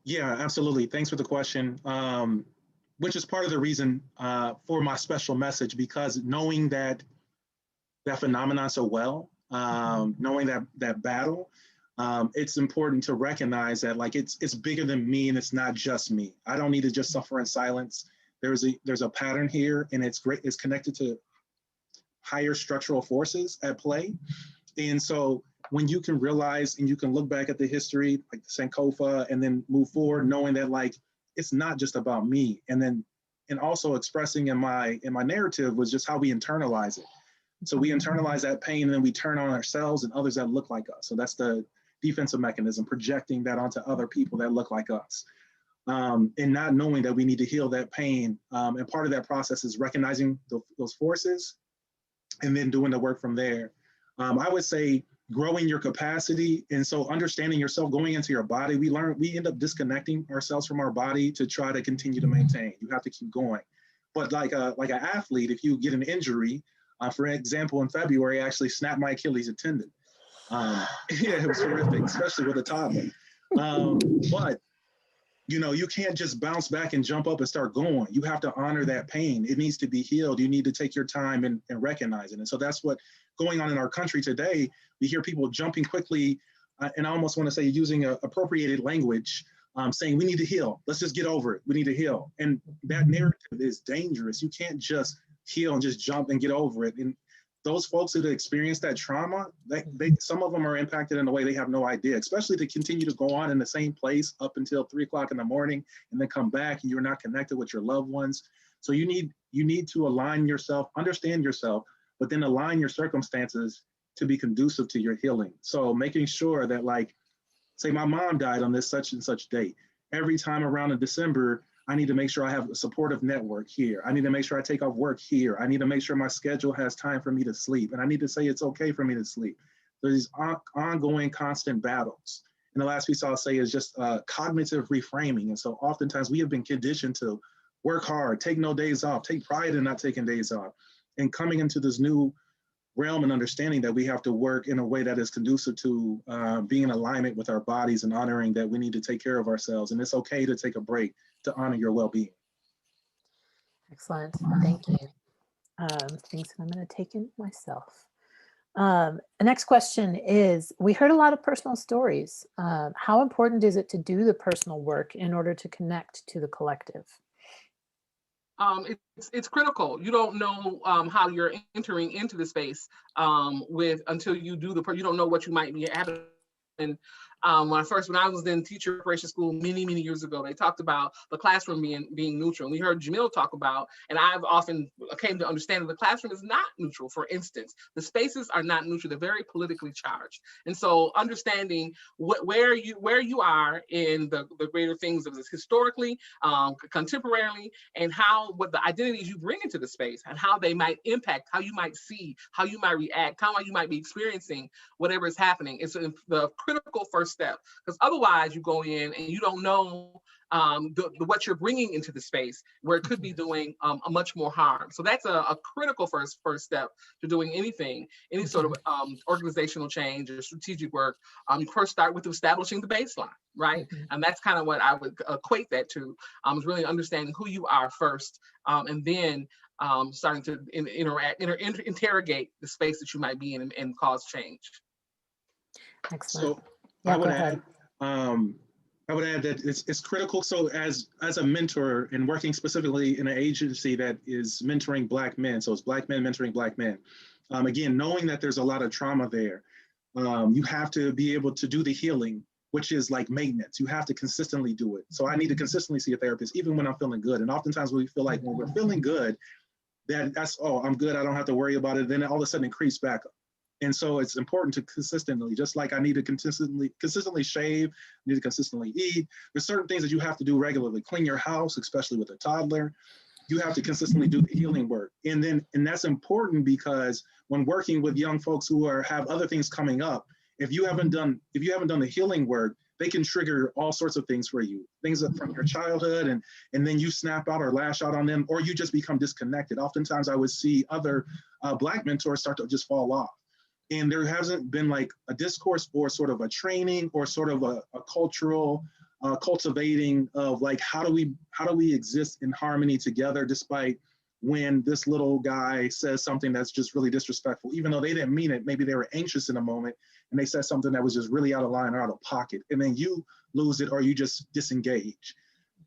Yeah, absolutely. Thanks for the question, which is part of the reason for my special message, because knowing that phenomenon so well, knowing that battle, it's important to recognize that like it's bigger than me and it's not just me. I don't need to just suffer in silence. There's a pattern here, and it's great. It's connected to higher structural forces at play. And so when you can realize and you can look back at the history, like the Sankofa, and then move forward, knowing that like it's not just about me, and also expressing in my narrative was just how we internalize it. So we internalize that pain, and then we turn on ourselves and others that look like us. So that's the defensive mechanism, projecting that onto other people that look like us, and not knowing that we need to heal that pain. And part of that process is recognizing those forces, and then doing the work from there. I would say growing your capacity, and so understanding yourself, going into your body. We end up disconnecting ourselves from our body to try to continue to maintain. You have to keep going. But like an athlete, if you get an injury, for example, in February, I actually snapped my Achilles tendon. Yeah, it was horrific, especially with a toddler. But you can't just bounce back and jump up and start going. You have to honor that pain. It needs to be healed. You need to take your time and recognize it. And so that's what going on in our country today. We hear people jumping quickly, and I almost want to say using appropriated language, saying we need to heal. Let's just get over it. We need to heal. And that narrative is dangerous. You can't just heal and just jump and get over it. And those folks who experienced that trauma, some of them are impacted in a way they have no idea, especially to continue to go on in the same place up until 3 o'clock in the morning and then come back and you're not connected with your loved ones. So you need to align yourself, understand yourself, but then align your circumstances to be conducive to your healing. So making sure that, like, say my mom died on this such and such date. Every time around in December, I need to make sure I have a supportive network here. I need to make sure I take off work here. I need to make sure my schedule has time for me to sleep. And I need to say it's okay for me to sleep. There's these ongoing, constant battles. And the last piece I'll say is just cognitive reframing. And so oftentimes we have been conditioned to work hard, take no days off, take pride in not taking days off. And coming into this new realm and understanding that we have to work in a way that is conducive to being in alignment with our bodies and honoring that we need to take care of ourselves. And it's okay to take a break to honor your well-being. Excellent. Thank you. Things that I'm going to take in myself. The next question is, we heard a lot of personal stories. How important is it to do the personal work in order to connect to the collective? It's critical. You don't know how you're entering into the space until you do you don't know what you might be having. And when I was in teacher preparation school many years ago, they talked about the classroom being neutral. And we heard Jamil talk about, and I've often came to understand that the classroom is not neutral. For instance, the spaces are not neutral. They're very politically charged. And so understanding where you are in the greater things of this historically, contemporarily, and what the identities you bring into the space and how they might impact, how you might see, how you might react, how you might be experiencing whatever is happening. It's the critical first step, because otherwise you go in and you don't know what you're bringing into the space, where it could be doing a much more harm. So that's a critical first step to doing any sort of organizational change or strategic work. You first start with establishing the baseline, right? And that's kind of what I would equate that to, is really understanding who you are first, and then starting to interrogate the space that you might be in and cause change. Excellent. So I would add that it's critical. So as a mentor and working specifically in an agency that is mentoring Black men, so it's Black men mentoring Black men, again, knowing that there's a lot of trauma there, you have to be able to do the healing, which is like maintenance. You have to consistently do it. So I need to consistently see a therapist, even when I'm feeling good. And oftentimes we feel like when we're feeling good, that's, oh, I'm good, I don't have to worry about it. Then all of a sudden it creeps back up. And so it's important to consistently, just like I need to consistently shave, I need to consistently eat. There's certain things that you have to do regularly. Clean your house, especially with a toddler. You have to consistently do the healing work. And that's important because when working with young folks who have other things coming up, if you haven't done the healing work, they can trigger all sorts of things for you, things from your childhood, and then you snap out or lash out on them, or you just become disconnected. Oftentimes I would see other Black mentors start to just fall off. And there hasn't been like a discourse or sort of a training or sort of a cultural cultivating of like, how do we exist in harmony together despite when this little guy says something that's just really disrespectful, even though they didn't mean it. Maybe they were anxious in a moment and they said something that was just really out of line or out of pocket, and then you lose it or you just disengage.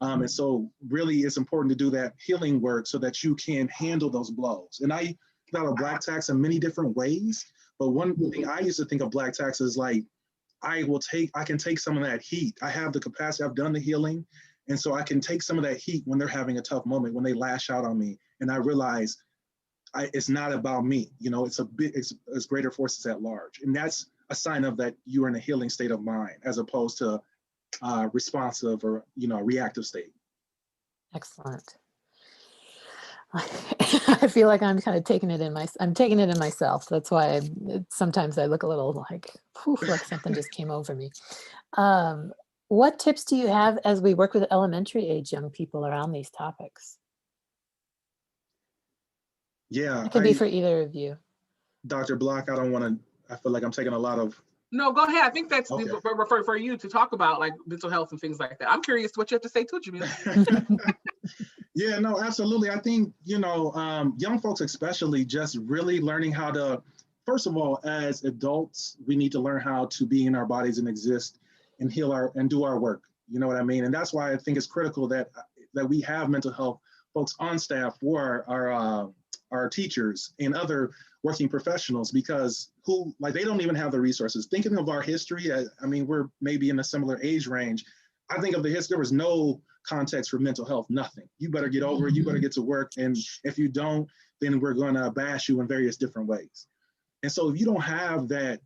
And so really it's important to do that healing work so that you can handle those blows. And I thought of black tax in many different ways, but one thing I used to think of black tax is like, I can take some of that heat. I have the capacity, I've done the healing. And so I can take some of that heat when they're having a tough moment, when they lash out on me. And I realize it's not about me, it's greater forces at large. And that's a sign of that you are in a healing state of mind, as opposed to responsive or, reactive state. Excellent. I feel like I'm kind of taking it in myself. That's why sometimes I look a little like something just came over me. What tips do you have as we work with elementary age young people around these topics? Yeah. It could be for either of you. Dr. Block, I feel like I'm taking a lot of. No, go ahead. I think that's okay. for you to talk about, like mental health and things like that. I'm curious what you have to say too, Jamil. Yeah, no, absolutely. I think, young folks especially just really learning how to, first of all, as adults, we need to learn how to be in our bodies and exist and heal and do our work. You know what I mean? And that's why I think it's critical that we have mental health folks on staff for our teachers and other working professionals, because they don't even have the resources. Thinking of our history, we're maybe in a similar age range. I think of the history, there was no context for mental health, nothing. You better get over it, you better get to work. And if you don't, then we're gonna bash you in various different ways. And so if you don't have that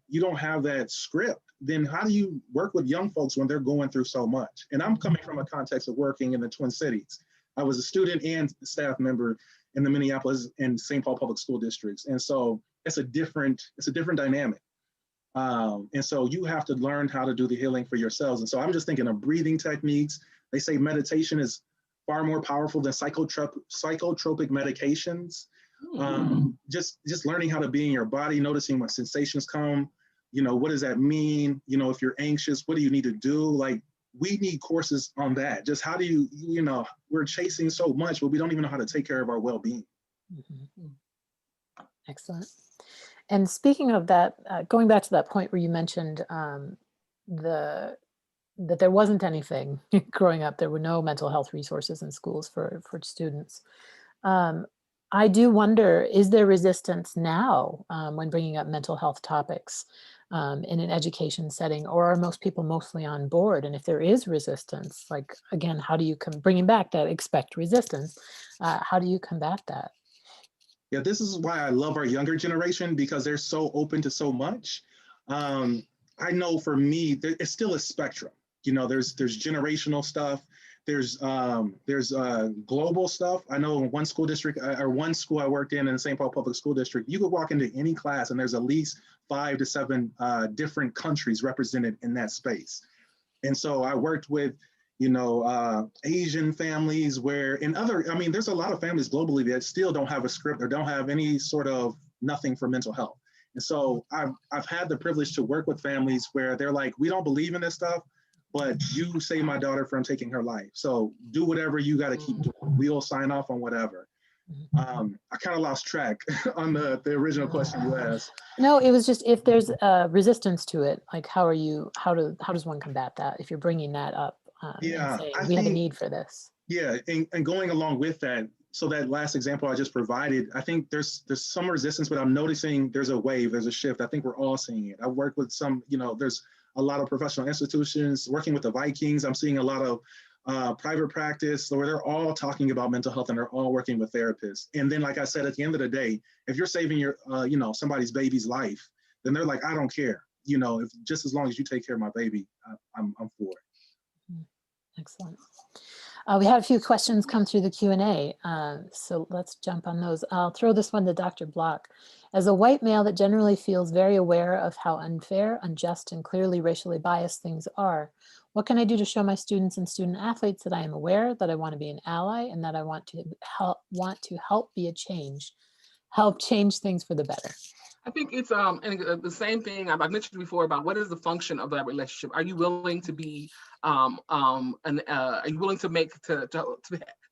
script, then how do you work with young folks when they're going through so much? And I'm coming from a context of working in the Twin Cities. I was a student and staff member in the Minneapolis and St. Paul public school districts. And so it's a different dynamic. And so you have to learn how to do the healing for yourselves. And so I'm just thinking of breathing techniques. They say meditation is far more powerful than psychotropic medications. Just learning how to be in your body, noticing when sensations come, what does that mean? If you're anxious, what do you need to do? Like, we need courses on that. Just how do you, we're chasing so much, but we don't even know how to take care of our well-being. Mm-hmm. Excellent. And speaking of that, going back to that point where you mentioned that there wasn't anything growing up, there were no mental health resources in schools for students. I do wonder, is there resistance now when bringing up mental health topics in an education setting, or are most people mostly on board? And if there is resistance, like, again, how do you bringing back that expect resistance, how do you combat that? Yeah, this is why I love our younger generation, because they're so open to so much. I know for me, it's still a spectrum. There's generational stuff. There's global stuff. I know in one school I worked in St. Paul Public School District, you could walk into any class and there's at least 5 to 7 different countries represented in that space. And so I worked with, Asian families there's a lot of families globally that still don't have a script or don't have any sort of nothing for mental health. And so I've had the privilege to work with families where they're like, we don't believe in this stuff, but you saved my daughter from taking her life. So do whatever you got to keep doing. We'll sign off on whatever. I kind of lost track on the original question you asked. No, it was just, if there's resistance to it, like how does one combat that if you're bringing that up? Yeah, and saying, we have a need for this. Yeah, and going along with that, so that last example I just provided, I think there's some resistance, but I'm noticing there's a wave, there's a shift. I think we're all seeing it. I work with some, there's a lot of professional institutions working with the Vikings. I'm seeing a lot of private practice where they're all talking about mental health and they're all working with therapists. And then, like I said, at the end of the day, if you're saving your, somebody's baby's life, then they're like, I don't care. If just as long as you take care of my baby, I'm for it. Excellent. We had a few questions come through the Q&A, so let's jump on those. I'll throw this one to Dr. Block. As a white male that generally feels very aware of how unfair, unjust, and clearly racially biased things are, what can I do to show my students and student athletes that I am aware, that I want to be an ally, and that I want to help change things for the better? I think it's and the same thing I mentioned before about what is the function of that relationship. Are you willing to be are you willing to make to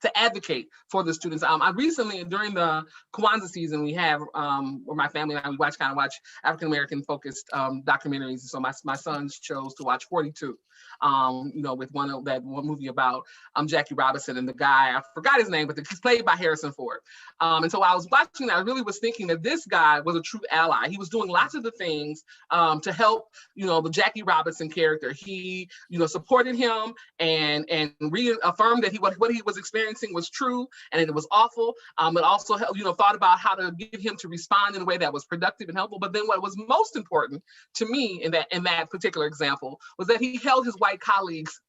to advocate for the students. I recently, during the Kwanzaa season, we have, where my family and I, we watch African-American focused documentaries. So my sons chose to watch 42, with that one movie about Jackie Robinson and the guy, I forgot his name, but he's played by Harrison Ford. And so I was watching that, I really was thinking that this guy was a true ally. He was doing lots of the things to help, the Jackie Robinson character. He, supported him and reaffirmed that what he was experiencing was true and it was awful. But also, thought about how to get him to respond in a way that was productive and helpful. But then what was most important to me in that particular example was that he held his white colleagues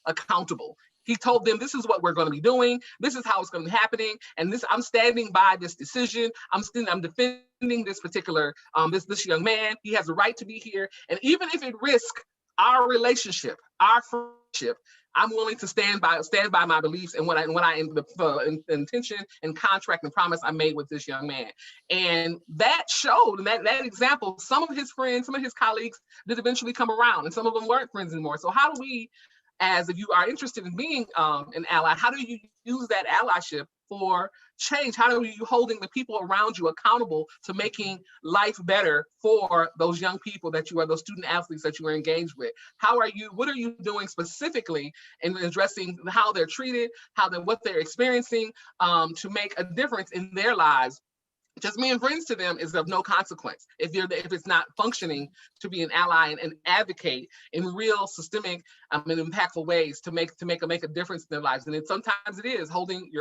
accountable. He told them, this is what we're going to be doing. This is how it's going to be happening. And I'm standing by this decision. I'm defending this particular, this young man. He has a right to be here. And even if it risks our relationship, our friendship, I'm willing to stand by my beliefs and the intention and contract and promise I made with this young man. And that showed, and that example, some of his friends, some of his colleagues did eventually come around, and some of them weren't friends anymore. So how do we, if you are interested in being an ally, how do you use that allyship for change? How are you holding the people around you accountable to making life better for those young people those student athletes that you are engaged with? What are you doing specifically in addressing how they're treated, what they're experiencing, to make a difference in their lives? Just being friends to them is of no consequence if it's not functioning to be an ally and advocate in real systemic and impactful ways to make a difference in their lives. And sometimes it is holding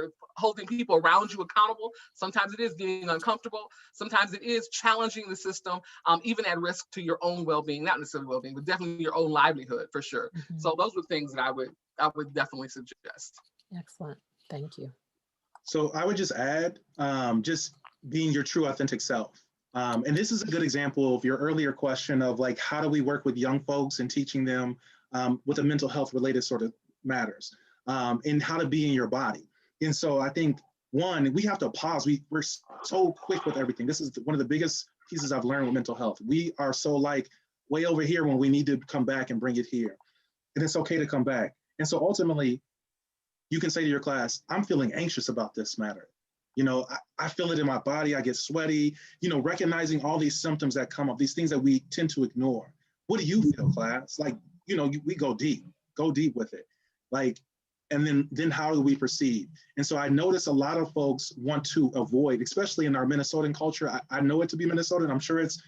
people around you accountable. Sometimes it is being uncomfortable. Sometimes it is challenging the system, even at risk to your own well-being, not necessarily well-being, but definitely your own livelihood for sure. Mm-hmm. So those are things that I would definitely suggest. Excellent, thank you. So I would just add, just being your true authentic self. And this is a good example of your earlier question of like, how do we work with young folks and teaching them with a mental health related sort of matters, and how to be in your body. And so I think, one, we have to pause. We're so quick with everything. This is one of the biggest pieces I've learned with mental health. We are so like way over here when we need to come back and bring it here. And it's okay to come back. And so ultimately, you can say to your class, I'm feeling anxious about this matter. I feel it in my body. I get sweaty, recognizing all these symptoms that come up, these things that we tend to ignore. What do you feel, class? Like, we go deep with it. Like, and then how do we proceed? And so I notice a lot of folks want to avoid, especially in our Minnesotan culture. I know it to be Minnesotan. I'm sure it's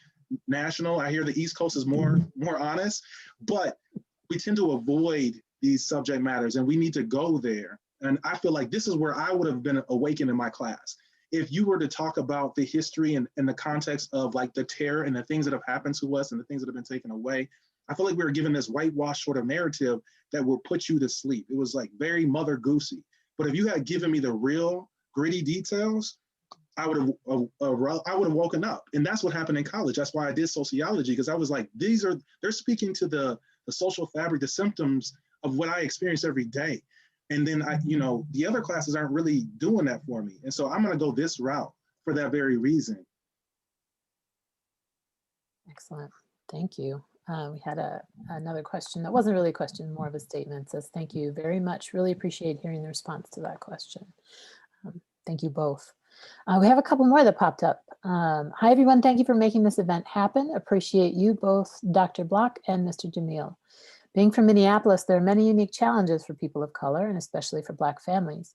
national. I hear the East Coast is more honest, but we tend to avoid these subject matters, and we need to go there. And I feel like this is where I would have been awakened in my class. If you were to talk about the history and the context of like the terror and the things that have happened to us and the things that have been taken away, I feel like we were given this whitewashed sort of narrative that will put you to sleep. It was like very Mother Goosey. But if you had given me the real gritty details, I would have woken up. And that's what happened in college. That's why I did sociology, because I was like, they're speaking to the social fabric, the symptoms of what I experience every day. And then the other classes aren't really doing that for me. And so I'm going to go this route for that very reason. Excellent. Thank you. We had another question that wasn't really a question, more of a statement. It says, thank you very much. Really appreciate hearing the response to that question. Thank you both. We have a couple more that popped up. Hi, everyone. Thank you for making this event happen. Appreciate you both, Dr. Block and Mr. Jamil. Being from Minneapolis, there are many unique challenges for people of color, and especially for Black families.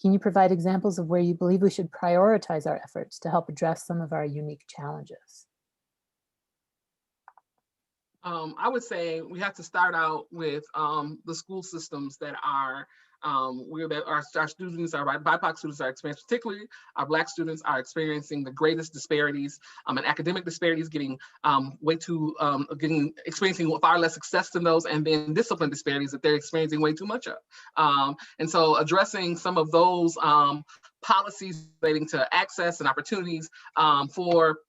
Can you provide examples of where you believe we should prioritize our efforts to help address some of our unique challenges? I would say we have to start out with the school systems that are our students, our BIPOC students are experiencing, particularly our Black students are experiencing the greatest disparities and academic disparities, experiencing far less success than those, and then discipline disparities that they're experiencing way too much of. And so addressing some of those policies relating to access and opportunities for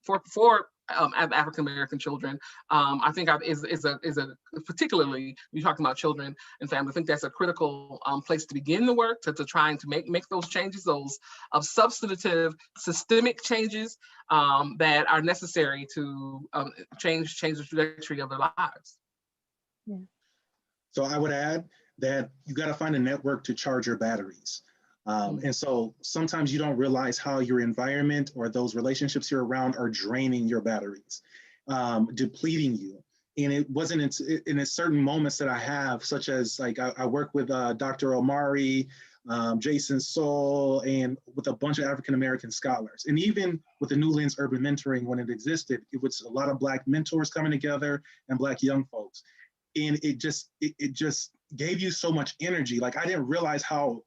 African-American children, I think is a particularly, we're talking about children and families, I think that's a critical place to begin the work, to trying to make those changes, those substantive systemic changes that are necessary to change the trajectory of their lives. Yeah. So I would add that you got to find a network to charge your batteries. And so sometimes you don't realize how your environment or those relationships you're around are draining your batteries, depleting you. And it wasn't in certain moments that I have, such as like I work with Dr. Omari, Jason Soul, and with a bunch of African-American scholars. And even with the New Lens Urban Mentoring, when it existed, it was a lot of Black mentors coming together and Black young folks. And it just gave you so much energy. Like I didn't realize how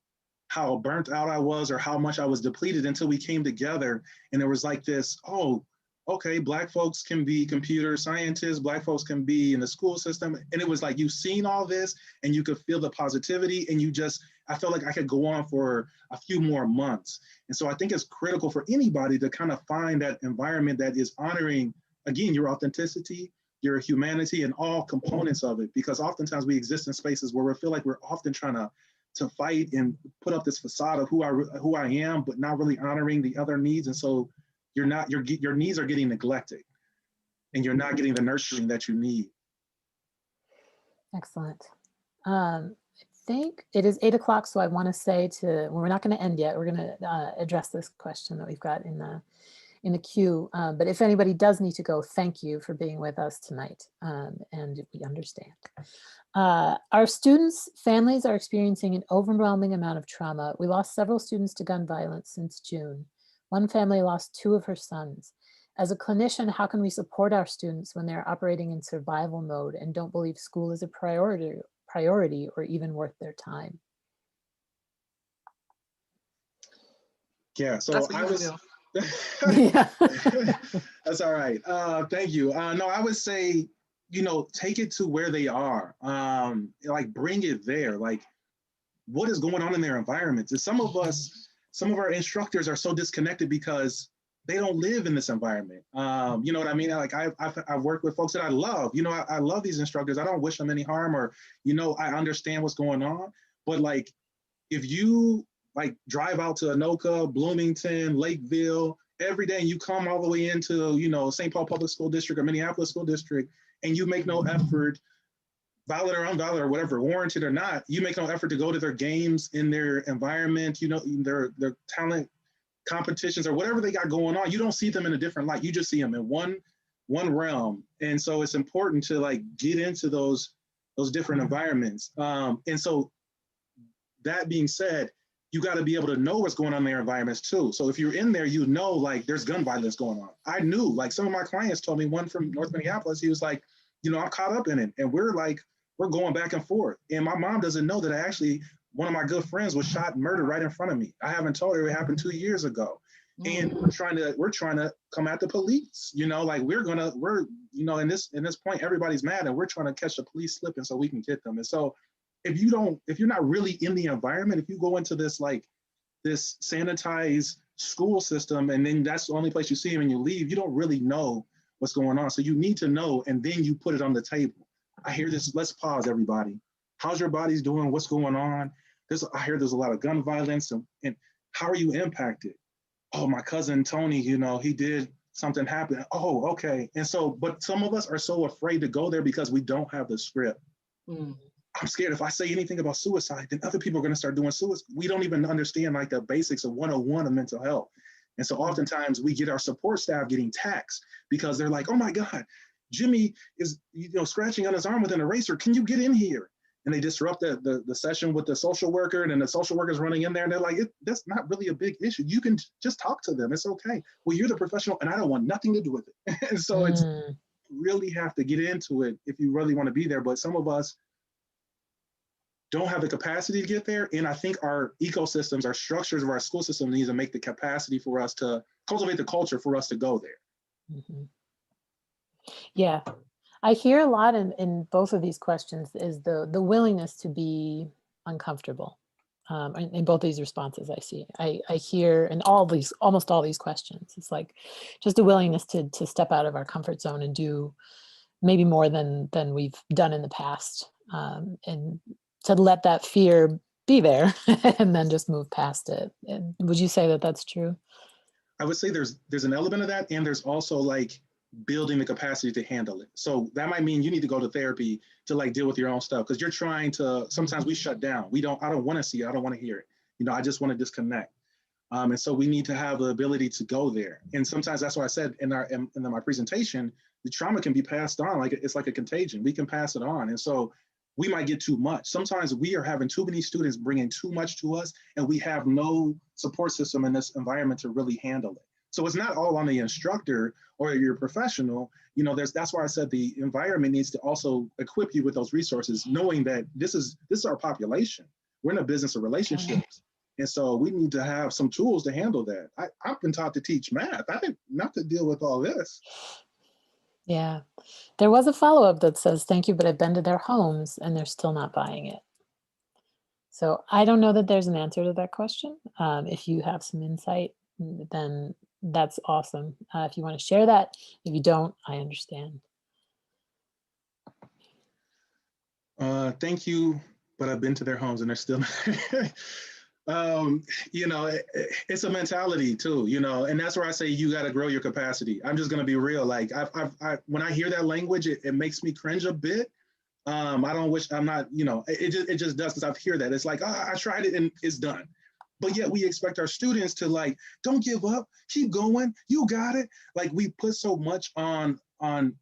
burnt out I was or how much I was depleted until we came together. And there was like this, oh, okay, Black folks can be computer scientists, Black folks can be in the school system. And it was like, you've seen all this and you could feel the positivity, and I felt like I could go on for a few more months. And so I think it's critical for anybody to kind of find that environment that is honoring, again, your authenticity, your humanity, and all components of it. Because oftentimes we exist in spaces where we feel like we're often trying to fight and put up this facade of who I am, but not really honoring the other needs. And so your needs are getting neglected, and you're not getting the nurturing that you need. Excellent. I think it is 8 o'clock, so I want to say we're not going to end yet. We're going to address this question that we've got in the queue. But if anybody does need to go, thank you for being with us tonight, and we understand. Our students' families are experiencing an overwhelming amount of trauma. We lost several students to gun violence since June. One family lost 2 of her sons. As a clinician, how can we support our students when they're operating in survival mode and don't believe school is a priority or even worth their time? Yeah, so I was... Yeah. That's all right. Thank you. No, I would say, take it to where they are. Like bring it there. Like what is going on in their environments? And some of our instructors are so disconnected because they don't live in this environment. You know what I mean? Like I've worked with folks that I love. I love these instructors. I don't wish them any harm, or, I understand what's going on. But like, if you like drive out to Anoka, Bloomington, Lakeville every day, and you come all the way into, St. Paul Public School District or Minneapolis School District, and you make no effort, valid or invalid or whatever, warranted or not, you make no effort to go to their games in their environment, their talent competitions or whatever they got going on. You don't see them in a different light. You just see them in one realm. And so it's important to like get into those different environments. And so that being said, you got to be able to know what's going on in their environments too. So if you're in there, like there's gun violence going on. I knew, like some of my clients told me, one from North Minneapolis, he was like, I'm caught up in it. And we're going back and forth. And my mom doesn't know that one of my good friends was shot and murdered right in front of me. I haven't told her it happened 2 years ago. And we're trying to come at the police, like we're in this point, everybody's mad and we're trying to catch the police slipping so we can get them. And so if you're not really in the environment, if you go into this sanitized school system and then that's the only place you see them and you leave, you don't really know what's going on. So you need to know, and then you put it on the table. I hear this, let's pause everybody. How's your bodies doing? What's going on? I hear there's a lot of gun violence, and how are you impacted? Oh, my cousin Tony, he did something happen. Oh, okay. And so, but some of us are so afraid to go there because we don't have the script. I'm scared if I say anything about suicide, then other people are going to start doing suicide. We don't even understand like the basics of 101 of mental health. And so oftentimes we get our support staff getting taxed because they're like, oh my God, Jimmy is scratching on his arm with an eraser. Can you get in here? And they disrupt the session with the social worker, and then the social worker's running in there and they're like, that's not really a big issue. You can just talk to them. It's okay. Well, you're the professional and I don't want nothing to do with it. And so it's really have to get into it if you really want to be there. But some of us don't have the capacity to get there. And I think our ecosystems, our structures of our school system needs to make the capacity for us to cultivate the culture for us to go there. Yeah, I hear a lot in both of these questions is the willingness to be uncomfortable. In both these responses I hear in almost all these questions, it's like just a willingness to step out of our comfort zone and do maybe more than we've done in the past, and to let that fear be there and then just move past it. And would you say that that's true? I would say there's an element of that, and there's also like building the capacity to handle it. So that might mean you need to go to therapy to like deal with your own stuff, because you're trying to, sometimes we shut down. I don't want to see it. I don't want to hear it. I just want to disconnect. And so we need to have the ability to go there. And sometimes that's why I said in my presentation, the trauma can be passed on. Like it's like a contagion. We can pass it on. And so we might get too much. Sometimes we are having too many students bringing too much to us, and we have no support system in this environment to really handle it. So it's not all on the instructor or your professional. That's why I said the environment needs to also equip you with those resources, knowing that this is our population. We're in a business of relationships. And so we need to have some tools to handle that. I've been taught to teach math. I didn't not to deal with all this. Yeah. There was a follow-up that says, thank you, but I've been to their homes and they're still not buying it. So I don't know that there's an answer to that question. If you have some insight, then that's awesome. If you want to share that, if you don't, I understand. Thank you, but I've been to their homes and they're still it's a mentality too, and that's where I say you got to grow your capacity. I'm just going to be real. Like when I hear that language, it makes me cringe a bit. I don't wish I'm not, it just does, because I hear that. It's like, I tried it and it's done. But yet we expect our students to like, don't give up, keep going, you got it. Like we put so much on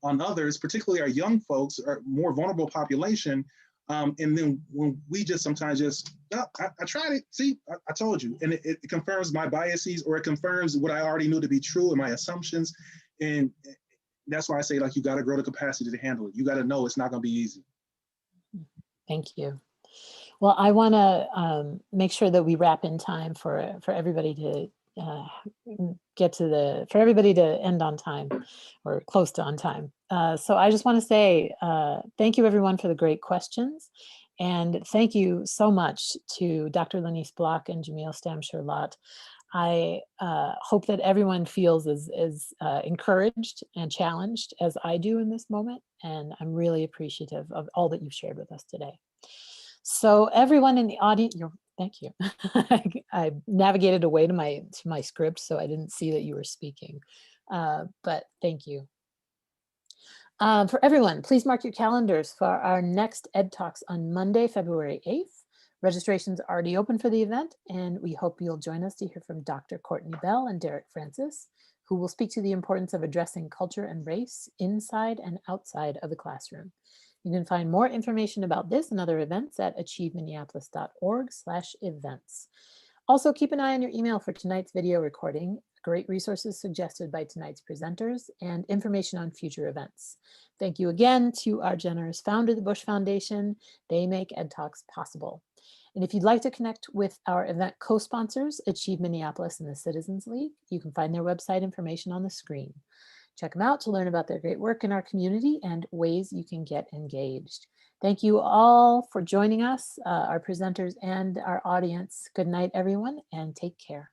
others, particularly our young folks, our more vulnerable population. And then when we just sometimes just, I tried it, see, I told you. And it confirms my biases, or it confirms what I already knew to be true and my assumptions. And that's why I say, like, you got to grow the capacity to handle it. You got to know it's not going to be easy. Thank you. Well, I want to make sure that we wrap in time for everybody to for everybody to end on time, or close to on time. So I just want to say thank you everyone for the great questions. And thank you so much to Dr. Lanise Block and Jamil Stamschror-Lott. I hope that everyone feels as encouraged and challenged as I do in this moment. And I'm really appreciative of all that you've shared with us today. So everyone in the audience, thank you. I navigated away to my script, so I didn't see that you were speaking, but thank you. For everyone, please mark your calendars for our next Ed Talks on Monday, February 8th. Registration's already open for the event, and we hope you'll join us to hear from Dr. Courtney Bell and Derek Francis, who will speak to the importance of addressing culture and race inside and outside of the classroom. You can find more information about this and other events at achieveminneapolis.org/events. Also, keep an eye on your email for tonight's video recording, great resources suggested by tonight's presenters, and information on future events. Thank you again to our generous founder, the Bush Foundation. They make Ed Talks possible. And if you'd like to connect with our event co-sponsors, Achieve Minneapolis and the Citizens League, you can find their website information on the screen. Check them out to learn about their great work in our community and ways you can get engaged. Thank you all for joining us, our presenters and our audience. Good night, everyone, and take care.